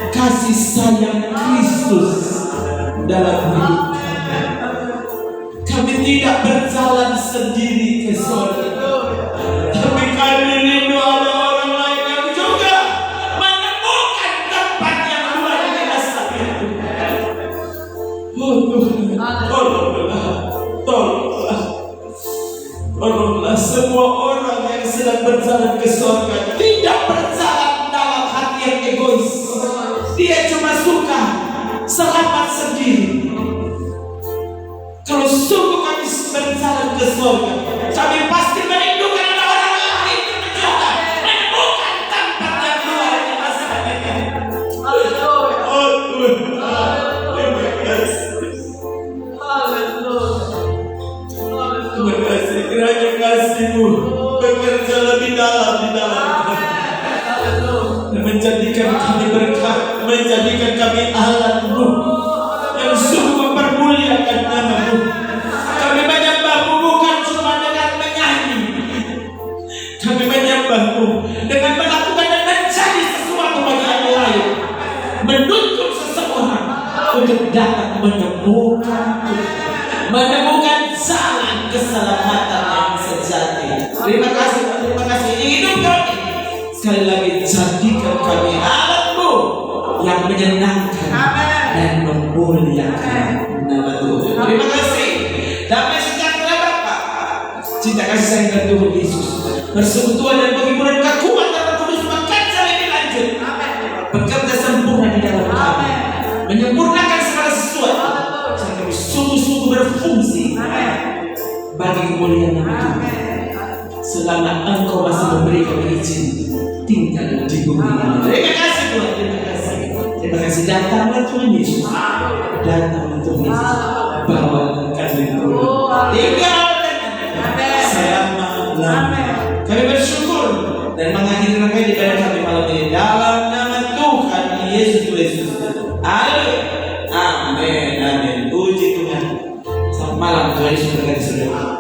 kasih sayang Kristus dalam hidup kami. Kami tidak berjalan sendiri ke surga, tapi kami rindu ada orang lain yang juga menemukan tempat yang luar biasa itu. Oh Tuhan, tolonglah semua orang yang sedang berjalan ke surga tidak berjalan dalam hati yang egois. Dia cuma suka selamat sendiri. Kalau sungguh kami berjalan ke surga, kami pasti merindukan ada orang lain yang juga menemukan tempat yang luar biasa. Oh Tuhan, terima kasih. Terima kasih, kiranya kasih-Mu bekerja lebih dalam di dalam kami, dan menjadikan kami berkat, menjadikan kami alat-Mu yang sungguh mempermuliakan nama-Mu. Kami menyembah-Mu bukan cuma dengan menyanyi, kami menyembah-Mu dengan melakukan dan mencari sesuatu bagi yang lain, menuntut seseorang untuk dapat menemukan jalan keselamatan yang sejati. Terima kasih, hidup kami sekali lagi jadikan kami alat-Mu yang menyenangkan dan memuliakan nama Tuhan. Terima kasih. Damai sejahtera Bapa, cinta kasih sayang dari Tuhan Yesus, persekutuan dan penghiburan kekuatan Roh Kudus bekerja lebih lanjut, bekerja sempurna di dalam kami, menyempurnakan segala sesuatu sehingga kami sungguh-sungguh berfungsi bagi kemuliaan nama Tuhan. Selama Engkau masih memberi kami izin tinggal di bumi ini. Terima kasih Tuhan, terima kasih. Terima kasih, datanglah Tuhan Yesus, datanglah Tuhan Yesus, bawa kami pulang, tinggal selama-lamanya. Kami bersyukur dan mengakhiri rangkaian ibadah kami malam ini dalam nama Tuhan Yesus Kristus. Amin, amin. Puji Tuhan. Selamat malam, Tuhan Yesus berkati saudara.